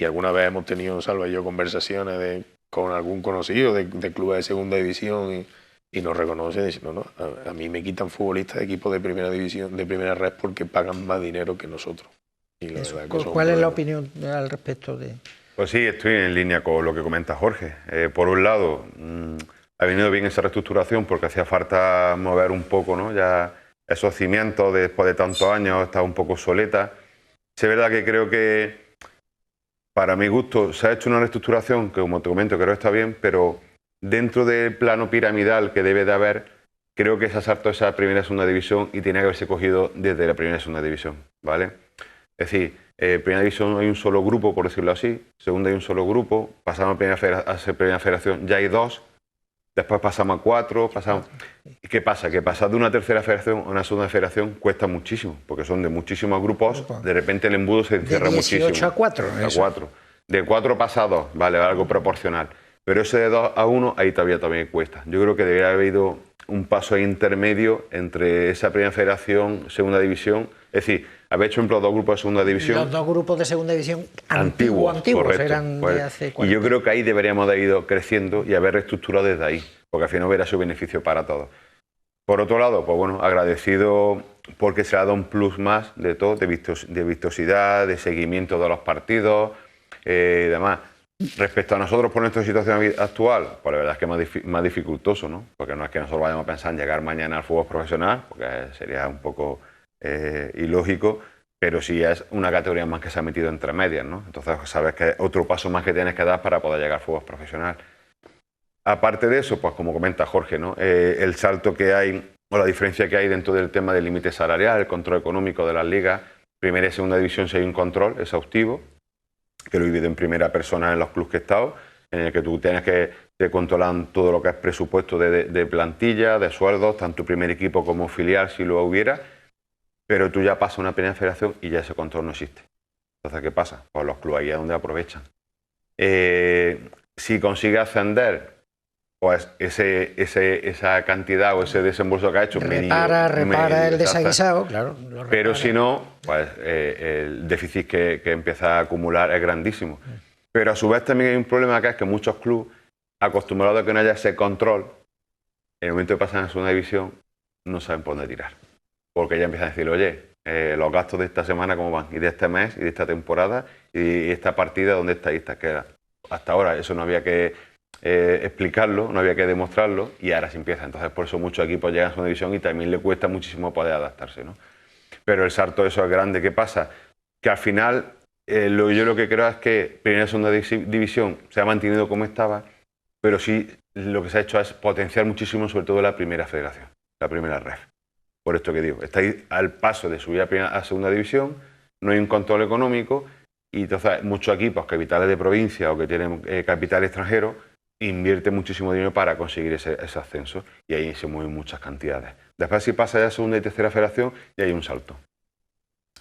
alguna vez hemos tenido, Salva y yo, conversaciones con algún conocido de clubes de segunda división y nos reconoce diciendo, no, a mí me quitan futbolistas de equipos de primera división, de primera red, porque pagan más dinero que nosotros. Y la verdad que ¿Cuál es la opinión al respecto de...? Pues sí, estoy en línea con lo que comenta Jorge. Por un lado, ha venido bien esa reestructuración porque hacía falta mover un poco, ¿no? Ya esos cimientos después de tantos años, está un poco obsoleta. Sí, es verdad que creo que, para mi gusto, se ha hecho una reestructuración que, como te comento, creo que está bien, pero dentro del plano piramidal que debe de haber, creo que se ha saltado esa primera y segunda división y tiene que haberse cogido desde la primera y segunda división, ¿vale? Es decir, primera división hay un solo grupo, por decirlo así, segunda hay un solo grupo, pasamos a ser primera federación, ya hay dos, después pasamos a cuatro, pasamos... ¿Qué pasa? Que pasar de una tercera federación a una segunda federación cuesta muchísimo, porque son de muchísimos grupos, de repente el embudo se encierra muchísimo. De 18 a 4. A 4. De 4 pasa a 2, vale, algo proporcional. Pero ese de 2 a 1, ahí todavía cuesta. Yo creo que debería haber habido un paso intermedio entre esa primera federación, segunda división, es decir, haber hecho, por ejemplo, 2 grupos de segunda división. Los 2 grupos de segunda división antiguos correcto, eran pues, de hace 40. Y yo creo que ahí deberíamos de haber ido creciendo y haber reestructurado desde ahí, porque al final hubiera sido beneficio para todos. Por otro lado, pues bueno, agradecido porque se ha dado un plus más de todo, de vistosidad, de seguimiento de los partidos y demás. Respecto a nosotros por nuestra situación actual, pues la verdad es que es más dificultoso, ¿no? Porque no es que nosotros vayamos a pensar en llegar mañana al fútbol profesional, porque sería un poco ilógico, pero sí es una categoría más que se ha metido entre medias, ¿no? Entonces sabes que es otro paso más que tienes que dar para poder llegar al fútbol profesional. Aparte de eso, pues como comenta Jorge, ¿no? El salto que hay o la diferencia que hay dentro del tema del límite salarial, el control económico de las ligas, primera y segunda división, si hay un control exhaustivo, que lo he vivido en primera persona en los clubes que he estado, en el que tú tienes que te controlar todo lo que es presupuesto de plantilla, de sueldos, tanto primer equipo como filial, si lo hubiera, pero tú ya pasas a una primera federación y ya ese control no existe. Entonces, ¿qué pasa? Pues los clubes ahí es donde aprovechan. Si consigue ascender, pues esa cantidad o ese desembolso que ha hecho... Repara el desaguisado, claro. Pero si no, pues el déficit que empieza a acumular es grandísimo. Pero a su vez también hay un problema acá, es que muchos clubes, acostumbrados a que no haya ese control, en el momento de pasar a la segunda división, no saben por dónde tirar. Porque ya empiezan a decir, oye, los gastos de esta semana cómo van, y de este mes, y de esta temporada, y esta partida, ¿dónde está? Y esta queda. Hasta ahora eso no había que explicarlo, no había que demostrarlo, y ahora se empieza. Entonces por eso muchos equipos llegan a segunda división y también le cuesta muchísimo poder adaptarse, ¿no? Pero el salto eso es grande. ¿Qué pasa? Que al final yo lo que creo es que primera y segunda división se ha mantenido como estaba, pero sí lo que se ha hecho es potenciar muchísimo, sobre todo la primera federación, la primera ref. Por esto que digo, está ahí al paso de subir a segunda división, no hay un control económico y entonces muchos equipos, capitales de provincia o que tienen capital extranjero, invierten muchísimo dinero para conseguir ese ascenso y ahí se mueven muchas cantidades. Después si pasa ya a segunda y tercera federación ya hay un salto.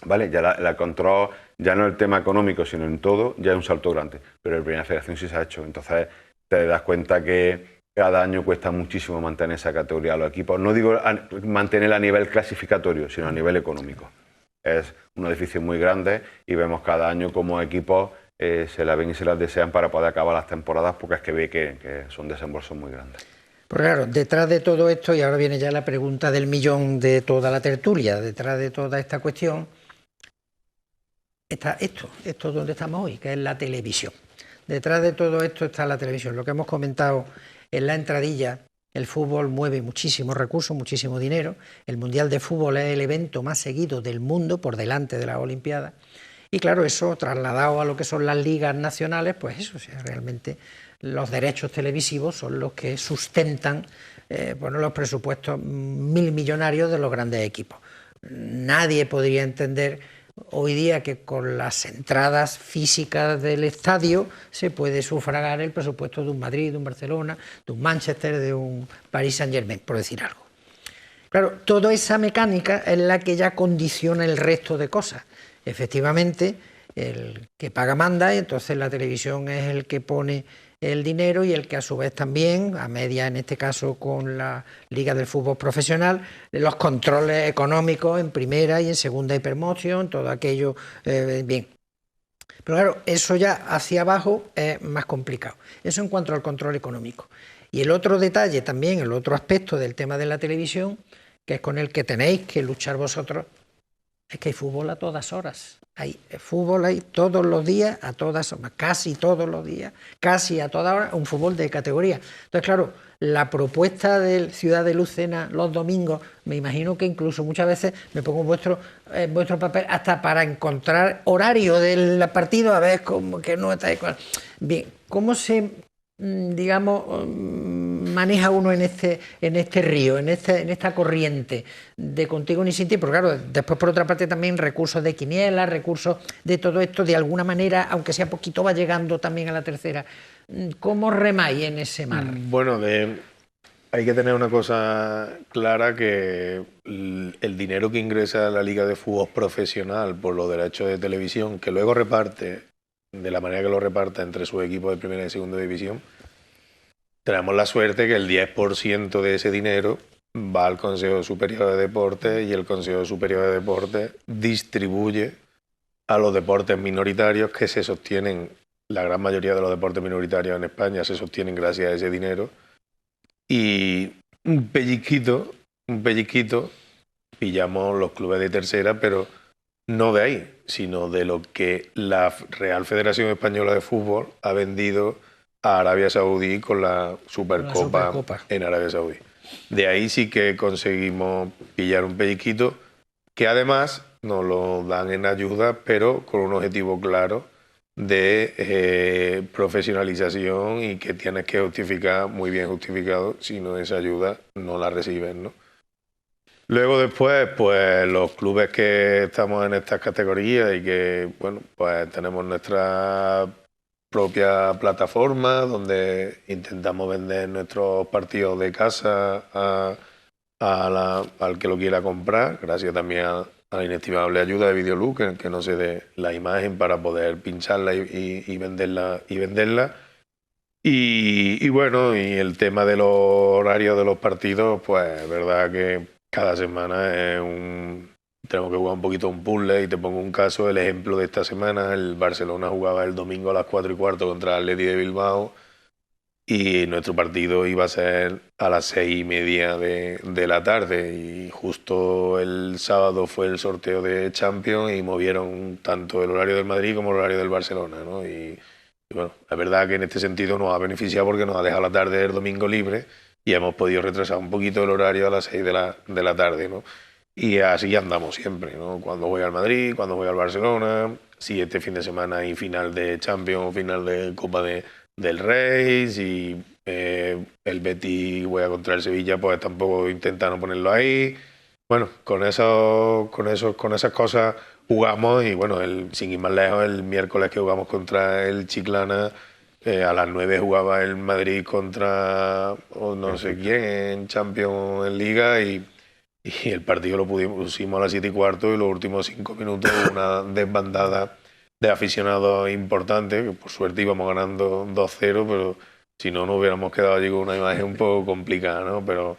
¿Vale? Ya la control, ya no el tema económico, sino en todo, ya hay un salto grande. Pero en primera federación sí se ha hecho. Entonces te das cuenta que cada año cuesta muchísimo mantener esa categoría a los equipos. No digo mantenerla a nivel clasificatorio, sino a nivel económico. es un edificio muy grande y vemos cada año como equipos se la ven y se las desean para poder acabar las temporadas, porque es que ve que son desembolsos muy grandes. Pues claro, detrás de todo esto, y ahora viene ya la pregunta del millón de toda la tertulia, detrás de toda esta cuestión está esto donde estamos hoy, que es la televisión. Detrás de todo esto está la televisión. Lo que hemos comentado en la entradilla, el fútbol mueve muchísimos recursos, muchísimo dinero. El Mundial de Fútbol es el evento más seguido del mundo, por delante de las Olimpiadas. Y claro, eso trasladado a lo que son las ligas nacionales, pues eso, o sea, realmente los derechos televisivos son los que sustentan los presupuestos milmillonarios de los grandes equipos. Nadie podría entender hoy día que con las entradas físicas del estadio se puede sufragar el presupuesto de un Madrid, de un Barcelona, de un Manchester, de un Paris Saint-Germain, por decir algo. Claro, toda esa mecánica es la que ya condiciona el resto de cosas. Efectivamente, el que paga manda, y entonces la televisión es el que pone el dinero y el que a su vez también, a media en este caso con la Liga del Fútbol Profesional, los controles económicos en primera y en segunda hipermoción, todo aquello, bien. Pero claro, eso ya hacia abajo es más complicado. Eso en cuanto al control económico. Y el otro detalle también, el otro aspecto del tema de la televisión, que es con el que tenéis que luchar vosotros, es que hay fútbol a todas horas. Hay fútbol hay todos los días, a todas horas, casi todos los días, casi a toda hora, un fútbol de categoría. Entonces, claro, la propuesta del Ciudad de Lucena los domingos, me imagino que incluso muchas veces me pongo en vuestro papel hasta para encontrar horario del partido, a ver cómo que no está igual. Bien, ¿cómo se, digamos, maneja uno en este río, en esta corriente de contigo ni sin ti? Porque claro, después por otra parte también recursos de quiniela, recursos de todo esto, de alguna manera, aunque sea poquito, va llegando también a la tercera. ¿Cómo remáis en ese mar? Bueno, hay que tener una cosa clara, que el dinero que ingresa la Liga de Fútbol Profesional por los derechos de televisión, que luego reparte de la manera que lo reparte entre sus equipos de primera y segunda división, tenemos la suerte que el 10% de ese dinero va al Consejo Superior de Deportes, y el Consejo Superior de Deportes distribuye a los deportes minoritarios que se sostienen. La gran mayoría de los deportes minoritarios en España se sostienen gracias a ese dinero, y un pellizquito pillamos los clubes de tercera, pero no de ahí, sino de lo que la Real Federación Española de Fútbol ha vendido a Arabia Saudí con la Supercopa en Arabia Saudí. De ahí sí que conseguimos pillar un pellizquito, que además nos lo dan en ayuda, pero con un objetivo claro de profesionalización, y que tienes que justificar, muy bien justificado, si no esa ayuda no la recibes, ¿no? Luego después, pues los clubes que estamos en estas categorías y que, bueno, pues tenemos nuestra propia plataforma donde intentamos vender nuestros partidos de casa al que lo quiera comprar, gracias también a la inestimable ayuda de Videoluz, que nos cede la imagen para poder pincharla y venderla. Y bueno, y el tema de los horarios de los partidos, pues es verdad que cada semana tenemos que jugar un poquito un puzzle, y te pongo un caso, el ejemplo de esta semana: el Barcelona jugaba el domingo a las 4:15 contra el Atleti de Bilbao, y nuestro partido iba a ser a las 6:30 de la tarde, y justo el sábado fue el sorteo de Champions y movieron tanto el horario del Madrid como el horario del Barcelona, ¿no? Y bueno, la verdad que en este sentido nos ha beneficiado, porque nos ha dejado la tarde del domingo libre y hemos podido retrasar un poquito el horario a las 6 de la tarde, ¿no? Y así andamos siempre, ¿no? Cuando voy al Madrid, cuando voy al Barcelona, si este fin de semana hay final de Champions, final de Copa del Rey, si el Betis juega contra el Sevilla, pues tampoco intenta no ponerlo ahí. Bueno, con esas cosas jugamos, y bueno, sin ir más lejos, el miércoles que jugamos contra el Chiclana, a las 9 jugaba el Madrid contra no sé quién en Champions, en Liga, y el partido lo pusimos a las 7:15, y los últimos 5 minutos una desbandada de aficionados importante, que por suerte íbamos ganando 2-0, pero si no, nos hubiéramos quedado allí con una imagen un poco complicada, ¿no? Pero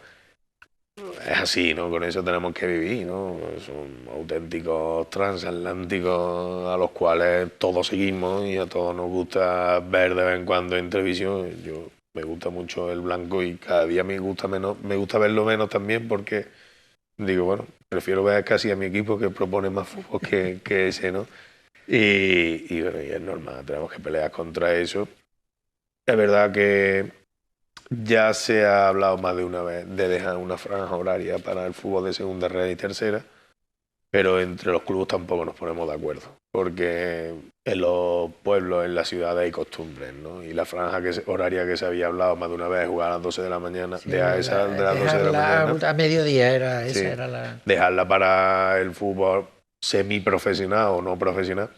es así, ¿no? Con eso tenemos que vivir, ¿no? Son auténticos transatlánticos a los cuales todos seguimos y a todos nos gusta ver de vez en cuando en televisión. Yo me gusta mucho el blanco y cada día me gusta menos, me gusta verlo menos también porque digo, bueno, prefiero ver casi a mi equipo que propone más fútbol que ese, ¿no? Y bueno, y es normal, tenemos que pelear contra eso. Es verdad que ya se ha hablado más de una vez de dejar una franja horaria para el fútbol de segunda red y tercera, pero entre los clubes tampoco nos ponemos de acuerdo, porque en los pueblos, en las ciudades hay costumbres, ¿no? Y la franja horaria que se había hablado más de una vez, jugar a las 12 de la mañana, Sí, dejar esa de las 12 de la mañana. A mediodía era, Sí, esa era la... dejarla para el fútbol semiprofesional o no profesional.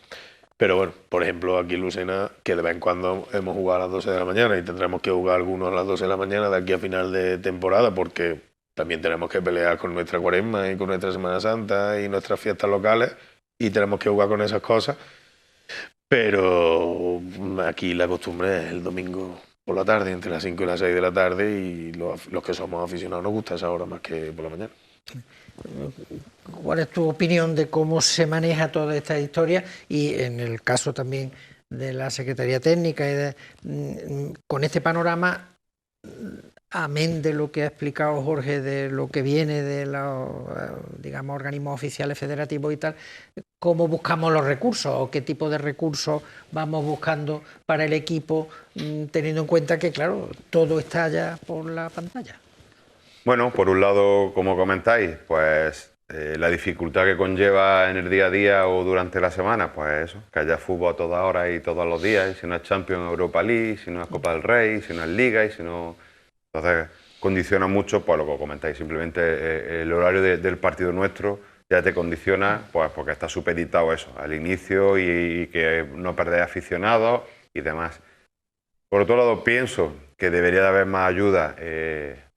Pero bueno, por ejemplo, aquí en Lucena, que de vez en cuando hemos jugado a las 12 de la mañana y tendremos que jugar algunos a las 12 de la mañana de aquí a final de temporada, porque también tenemos que pelear con nuestra Cuaresma y con nuestra Semana Santa y nuestras fiestas locales y tenemos que jugar con esas cosas. Pero aquí la costumbre es el domingo por la tarde, entre las 5 y las 6 de la tarde, y los que somos aficionados nos gusta esa hora más que por la mañana. ¿Cuál es tu opinión de cómo se maneja toda esta historia y en el caso también de la Secretaría Técnica y con este panorama, amén de lo que ha explicado Jorge de lo que viene de los, digamos, organismos oficiales federativos y tal, cómo buscamos los recursos o qué tipo de recursos vamos buscando para el equipo, teniendo en cuenta que, claro, todo está ya por la pantalla? Bueno, por un lado, como comentáis, pues la dificultad que conlleva en el día a día o durante la semana, pues eso, que haya fútbol a toda hora y todos los días, y si no es Champions, Europa League, si no es Copa del Rey, si no es Liga, y si no... Entonces, condiciona mucho, pues lo que comentáis, simplemente el horario del partido nuestro ya te condiciona, pues porque está supeditado eso, al inicio y que no perder aficionados y demás. Por otro lado, pienso que debería de haber más ayuda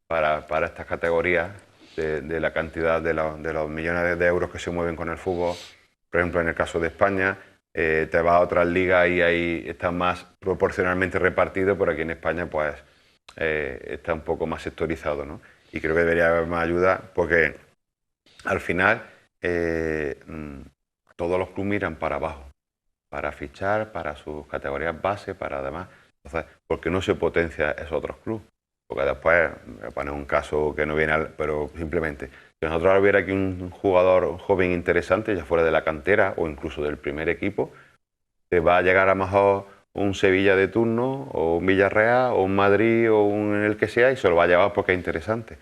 para estas categorías de la cantidad de los millones de euros que se mueven con el fútbol. Por ejemplo, en el caso de España, te vas a otras ligas y ahí está más proporcionalmente repartido, pero aquí en España pues está un poco más sectorizado, ¿no? Y creo que debería haber más ayuda porque al final todos los clubes miran para abajo, para fichar, para sus categorías base, para demás. Entonces, ¿por qué no se potencia esos otros clubes? Porque después, me pone un caso que no viene pero simplemente, si nosotros hubiera aquí un jugador joven interesante, ya fuera de la cantera o incluso del primer equipo, te va a llegar a lo mejor un Sevilla de turno, o un Villarreal, o un Madrid, o el que sea, y se lo va a llevar porque es interesante.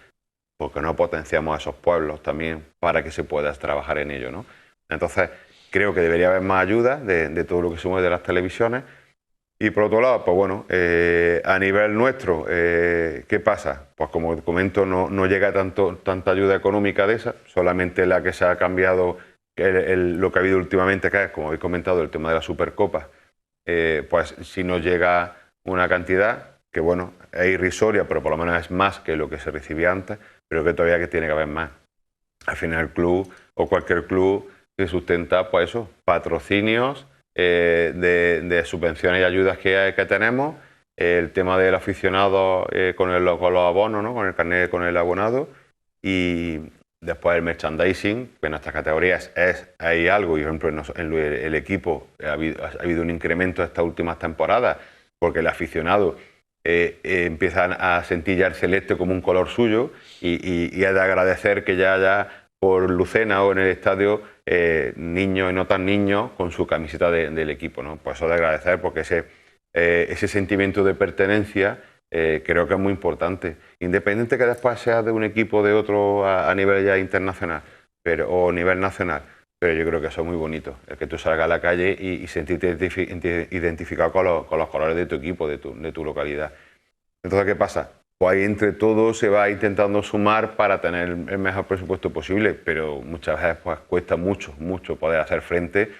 Porque no potenciamos a esos pueblos también para que se pueda trabajar en ello, ¿no? Entonces, creo que debería haber más ayuda de todo lo que se mueve de las televisiones. Y por otro lado, pues bueno, a nivel nuestro, ¿qué pasa? Pues como comento, no llega tanta ayuda económica de esa, solamente la que se ha cambiado, lo que ha habido últimamente, que es, como habéis comentado, el tema de la Supercopa, pues si nos llega una cantidad que, bueno, es irrisoria, pero por lo menos es más que lo que se recibía antes, pero que todavía tiene que haber más. Al final el club o cualquier club se sustenta, pues eso, patrocinios, de subvenciones y ayudas que tenemos, el tema del aficionado con los abonos, ¿no? Con el carnet, con el abonado, y después el merchandising, que en nuestras categorías hay algo, y por ejemplo en el equipo ha habido un incremento estas últimas temporadas, porque el aficionado empieza a sentir ya el celeste como un color suyo, y es de agradecer que ya haya por Lucena o en el estadio niños y no tan niños con su camiseta del equipo, ¿no? Pues eso de agradecer, porque ese sentimiento de pertenencia creo que es muy importante, independiente que después sea de un equipo o de otro a nivel ya internacional o a nivel nacional, pero yo creo que eso es muy bonito, el que tú salgas a la calle y sentirte identificado con los colores de tu equipo, de tu localidad. Entonces, ¿qué pasa? Pues ahí entre todos se va intentando sumar para tener el mejor presupuesto posible, pero muchas veces pues cuesta mucho poder hacer frente,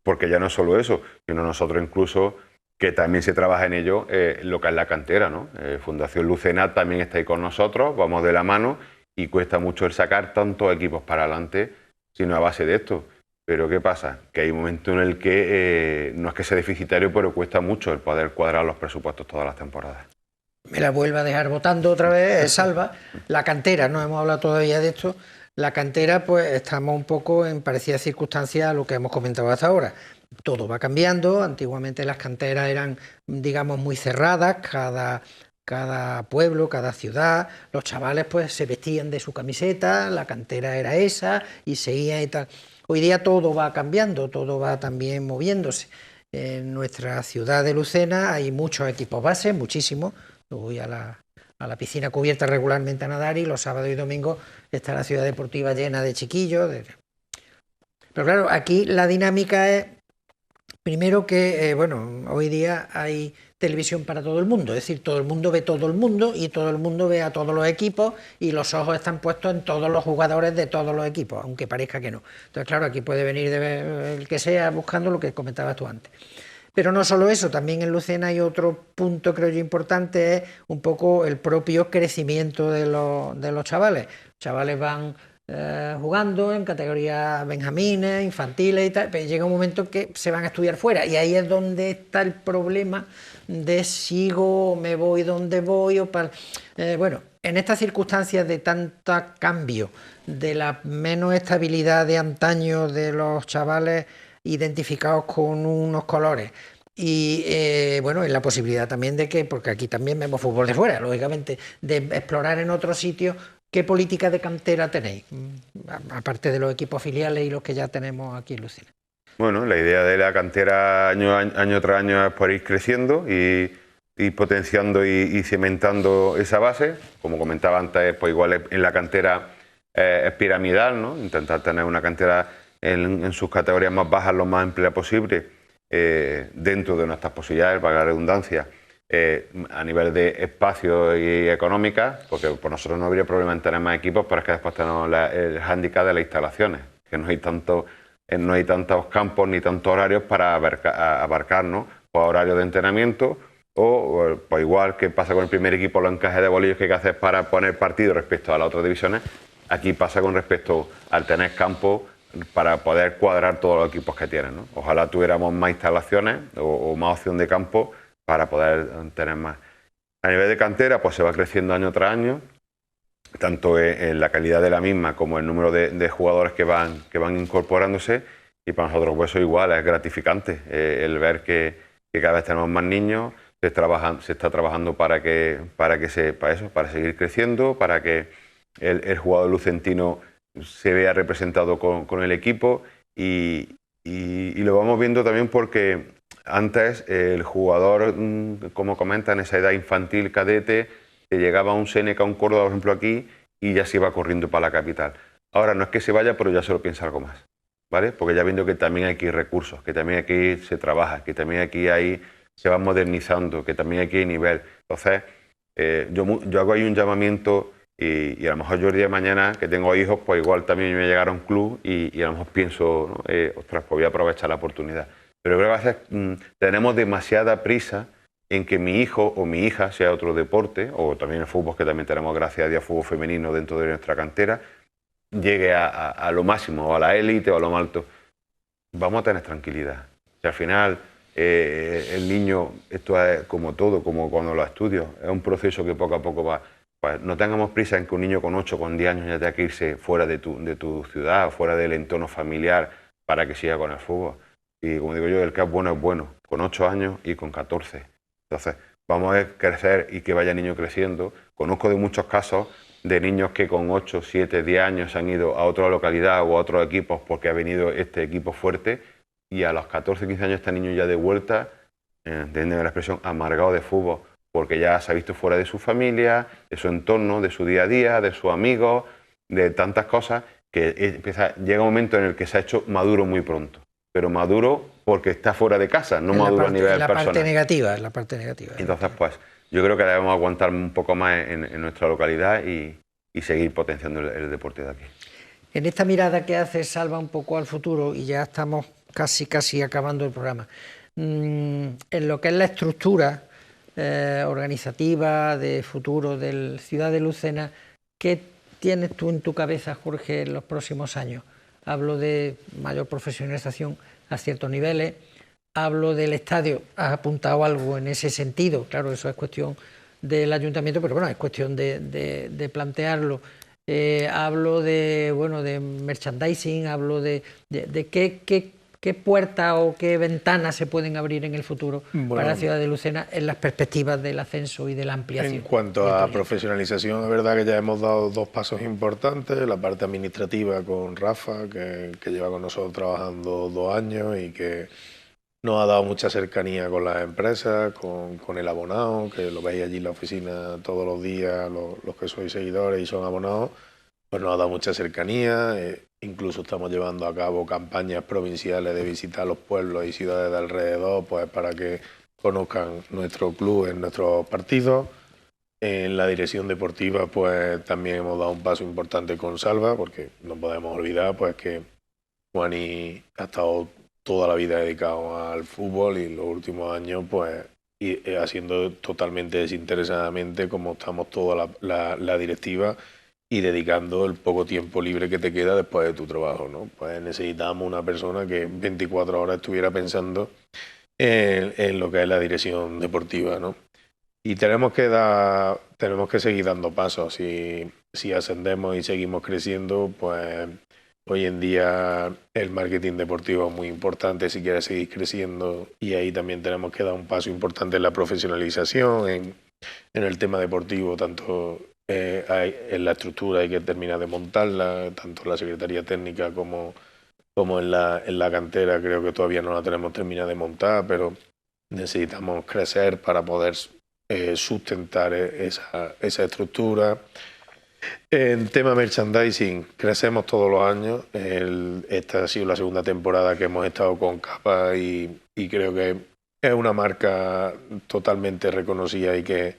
porque ya no es solo eso, sino nosotros incluso, que también se trabaja en ello, lo que es la cantera, ¿no? Fundación Lucena también está ahí con nosotros, vamos de la mano, y cuesta mucho el sacar tantos equipos para adelante, sino a base de esto. Pero ¿qué pasa? Que hay un momento en el que no es que sea deficitario, pero cuesta mucho el poder cuadrar los presupuestos todas las temporadas. me la vuelve a dejar votando otra vez, Salva. La cantera, no hemos hablado todavía de esto. La cantera, pues estamos un poco en parecidas circunstancias a lo que hemos comentado hasta ahora. Todo va cambiando. Antiguamente las canteras eran, digamos, muy cerradas, cada pueblo, cada ciudad, los chavales pues se vestían de su camiseta, la cantera era esa y seguía y tal. Hoy día todo va cambiando, todo va también moviéndose. En nuestra ciudad de Lucena hay muchos equipos base, muchísimos. Yo voy a la piscina cubierta regularmente a nadar y los sábados y domingos está la ciudad deportiva llena de chiquillos. Pero claro, aquí la dinámica es, primero que, bueno, hoy día hay televisión para todo el mundo, es decir, todo el mundo ve todo el mundo y todo el mundo ve a todos los equipos y los ojos están puestos en todos los jugadores de todos los equipos, aunque parezca que no. Entonces, claro, aquí puede venir el que sea buscando lo que comentabas tú antes. Pero no solo eso, también en Lucena hay otro punto, creo yo, importante, es un poco el propio crecimiento de los chavales. Los chavales van jugando en categorías benjamines, infantiles y tal, pero llega un momento que se van a estudiar fuera y ahí es donde está el problema de sigo, me voy donde voy o para... bueno, en estas circunstancias de tanto cambio, de la menos estabilidad de antaño de los chavales identificados con unos colores y bueno, en la posibilidad también de que, porque aquí también vemos fútbol de fuera, lógicamente, de explorar en otros sitios. ¿Qué política de cantera tenéis? Aparte de los equipos filiales y los que ya tenemos aquí en Lucena. Bueno, la idea de la cantera año tras año es por ir creciendo y potenciando y cimentando esa base. Como comentaba antes, pues igual en la cantera es piramidal, ¿no? Intentar tener una cantera en sus categorías más bajas lo más amplia posible, dentro de nuestras posibilidades, valga la redundancia. A nivel de espacio y económica, porque por nosotros no habría problema en tener más equipos, pero es que después tenemos el hándicap de las instalaciones, que no hay tantos campos ni tantos horarios para abarcar, ¿no? Pues horarios de entrenamiento o pues igual que pasa con el primer equipo, los encajes de bolillos que hay que hacer para poner partido respecto a las otras divisiones, aquí pasa con respecto al tener campo para poder cuadrar todos los equipos que tienen, ¿no? Ojalá tuviéramos más instalaciones o más opción de campo para poder tener más. A nivel de cantera, pues se va creciendo año tras año, tanto en la calidad de la misma como el número de jugadores que van incorporándose, y para nosotros pues eso igual es gratificante, el ver que cada vez tenemos más niños, se está trabajando para seguir creciendo, para que el jugador lucentino se vea representado con el equipo y lo vamos viendo también porque antes el jugador, como comenta, en esa edad infantil, cadete, que llegaba a un Seneca, un Córdoba, por ejemplo, aquí, y ya se iba corriendo para la capital. Ahora no es que se vaya, pero ya se lo piensa algo más, ¿vale? Porque ya viendo que también aquí hay recursos, que también aquí se trabaja, que también aquí se va modernizando, que también aquí hay nivel. Entonces, yo hago ahí un llamamiento y a lo mejor yo el día de mañana, que tengo hijos, pues igual también me voy a llegar a un club y a lo mejor pienso, ¿no? Ostras, pues voy a aprovechar la oportunidad. Pero creo que a veces tenemos demasiada prisa en que mi hijo o mi hija sea otro deporte, o también el fútbol, que también tenemos, gracias a Dios, fútbol femenino dentro de nuestra cantera, llegue a lo máximo, o a la élite, o a lo más alto. Vamos a tener tranquilidad. Si al final el niño, esto es como todo, como cuando lo estudios, es un proceso que poco a poco va. Pues no tengamos prisa en que un niño con 8, con 10 años ya tenga que irse fuera de tu ciudad, fuera del entorno familiar, para que siga con el fútbol. Y como digo yo, el que es bueno, con 8 años y con 14. Entonces, vamos a ver crecer y que vaya el niño creciendo. Conozco de muchos casos de niños que con 8, 7, 10 años se han ido a otra localidad o a otros equipos porque ha venido este equipo fuerte, y a los 14, 15 años este niño ya de vuelta, entienden la expresión, amargado de fútbol, porque ya se ha visto fuera de su familia, de su entorno, de su día a día, de sus amigos, de tantas cosas, que llega un momento en el que se ha hecho maduro muy pronto. Pero maduro porque está fuera de casa, no maduro a nivel personal. La parte negativa. Entonces, pues, yo creo que debemos aguantar un poco más en nuestra localidad y seguir potenciando el deporte de aquí. En esta mirada que hace Salva un poco al futuro, y ya estamos casi acabando el programa, en lo que es la estructura organizativa de futuro de la ciudad de Lucena, ¿qué tienes tú en tu cabeza, Jorge, en los próximos años? Hablo de mayor profesionalización a ciertos niveles, hablo del estadio, has apuntado algo en ese sentido, claro, eso es cuestión del ayuntamiento, pero bueno, es cuestión de plantearlo. Hablo de, bueno, de merchandising, hablo de qué puertas o qué ventanas se pueden abrir en el futuro para la ciudad de Lucena en las perspectivas del ascenso y de la ampliación. En cuanto a profesionalización, es verdad que ya hemos dado 2 pasos importantes. La parte administrativa con Rafa, que lleva con nosotros trabajando 2 años y que nos ha dado mucha cercanía con las empresas, con el abonado, que lo veis allí en la oficina todos los días, los que sois seguidores y son abonados, pues nos ha dado mucha cercanía. Incluso estamos llevando a cabo campañas provinciales de visitar los pueblos y ciudades de alrededor, pues para que conozcan nuestro club en nuestros partidos. En la dirección deportiva, pues también hemos dado un paso importante con Salva, porque no podemos olvidar pues que Juani ha estado toda la vida dedicado al fútbol y los últimos años pues haciendo totalmente desinteresadamente, como estamos toda la directiva, y dedicando el poco tiempo libre que te queda después de tu trabajo, ¿no? Pues necesitamos una persona que 24 horas estuviera pensando en lo que es la dirección deportiva, ¿no? Y tenemos que seguir dando pasos. Si ascendemos y seguimos creciendo, pues hoy en día el marketing deportivo es muy importante si quieres seguir creciendo, y ahí también tenemos que dar un paso importante en la profesionalización, en el tema deportivo, tanto en la estructura hay que terminar de montarla, tanto en la Secretaría Técnica como en la cantera. Creo que todavía no la tenemos terminada de montar, pero necesitamos crecer para poder sustentar esa estructura. En tema merchandising, crecemos todos los años. Esta ha sido la segunda temporada que hemos estado con Capa y creo que es una marca totalmente reconocida y que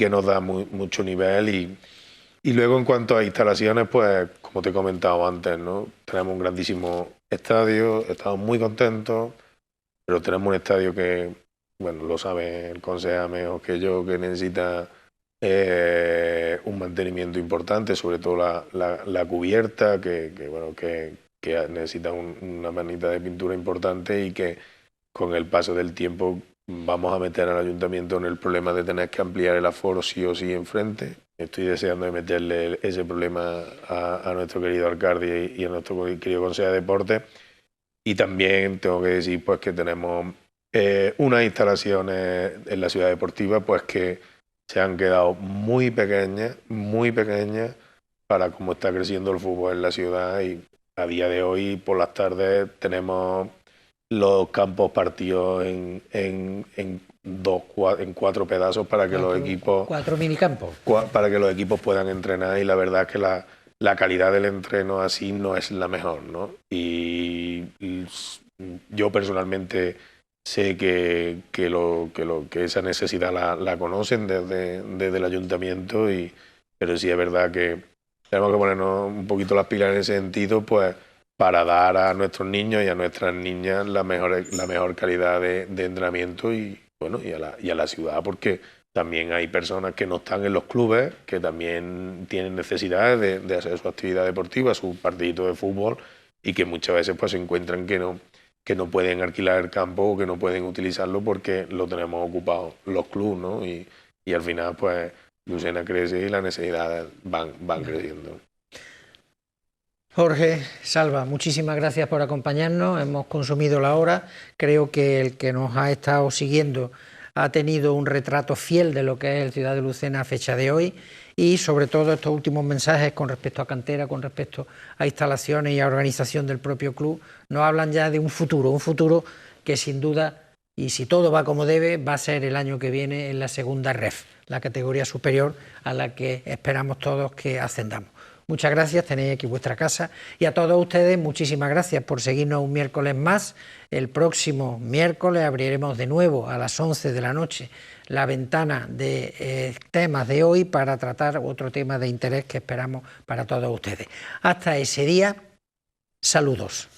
nos da mucho nivel. Y luego, en cuanto a instalaciones, pues como te he comentado antes, ¿no? Tenemos un grandísimo estadio, estamos muy contentos, pero tenemos un estadio que, bueno, lo sabe el concejal mejor que yo, que necesita un mantenimiento importante, sobre todo la cubierta, que necesita una manita de pintura importante, y que con el paso del tiempo vamos a meter al ayuntamiento en el problema de tener que ampliar el aforo sí o sí enfrente. Estoy deseando de meterle ese problema a nuestro querido alcalde y a nuestro querido Consejo de Deportes. Y también tengo que decir pues que tenemos unas instalaciones en la ciudad deportiva pues que se han quedado muy pequeñas para cómo está creciendo el fútbol en la ciudad, y a día de hoy por las tardes tenemos los campos partidos en 4 pedazos para que los equipos... 4 minicampos. Para que los equipos puedan entrenar, y la verdad es que la calidad del entreno así no es la mejor, ¿no? Y yo personalmente sé que esa necesidad la conocen desde el ayuntamiento, pero sí es verdad que tenemos que ponernos un poquito las pilas en ese sentido, pues para dar a nuestros niños y a nuestras niñas la mejor calidad de entrenamiento y a la ciudad, porque también hay personas que no están en los clubes, que también tienen necesidades de hacer su actividad deportiva, su partidito de fútbol, y que muchas veces pues se encuentran que no pueden alquilar el campo o que no pueden utilizarlo porque lo tenemos ocupado los clubes, ¿no? Y al final pues Lucena crece y las necesidades van creciendo. Jorge, Salva, muchísimas gracias por acompañarnos. Hemos consumido la hora. Creo que el que nos ha estado siguiendo ha tenido un retrato fiel de lo que es el Ciudad de Lucena a fecha de hoy, y sobre todo estos últimos mensajes con respecto a cantera, con respecto a instalaciones y a organización del propio club, nos hablan ya de un futuro que sin duda, y si todo va como debe, va a ser el año que viene en la segunda ref, la categoría superior a la que esperamos todos que ascendamos. Muchas gracias, tenéis aquí vuestra casa, y a todos ustedes muchísimas gracias por seguirnos un miércoles más. El próximo miércoles abriremos de nuevo a las 11 de la noche la ventana de temas de hoy para tratar otro tema de interés que esperamos para todos ustedes. Hasta ese día, saludos.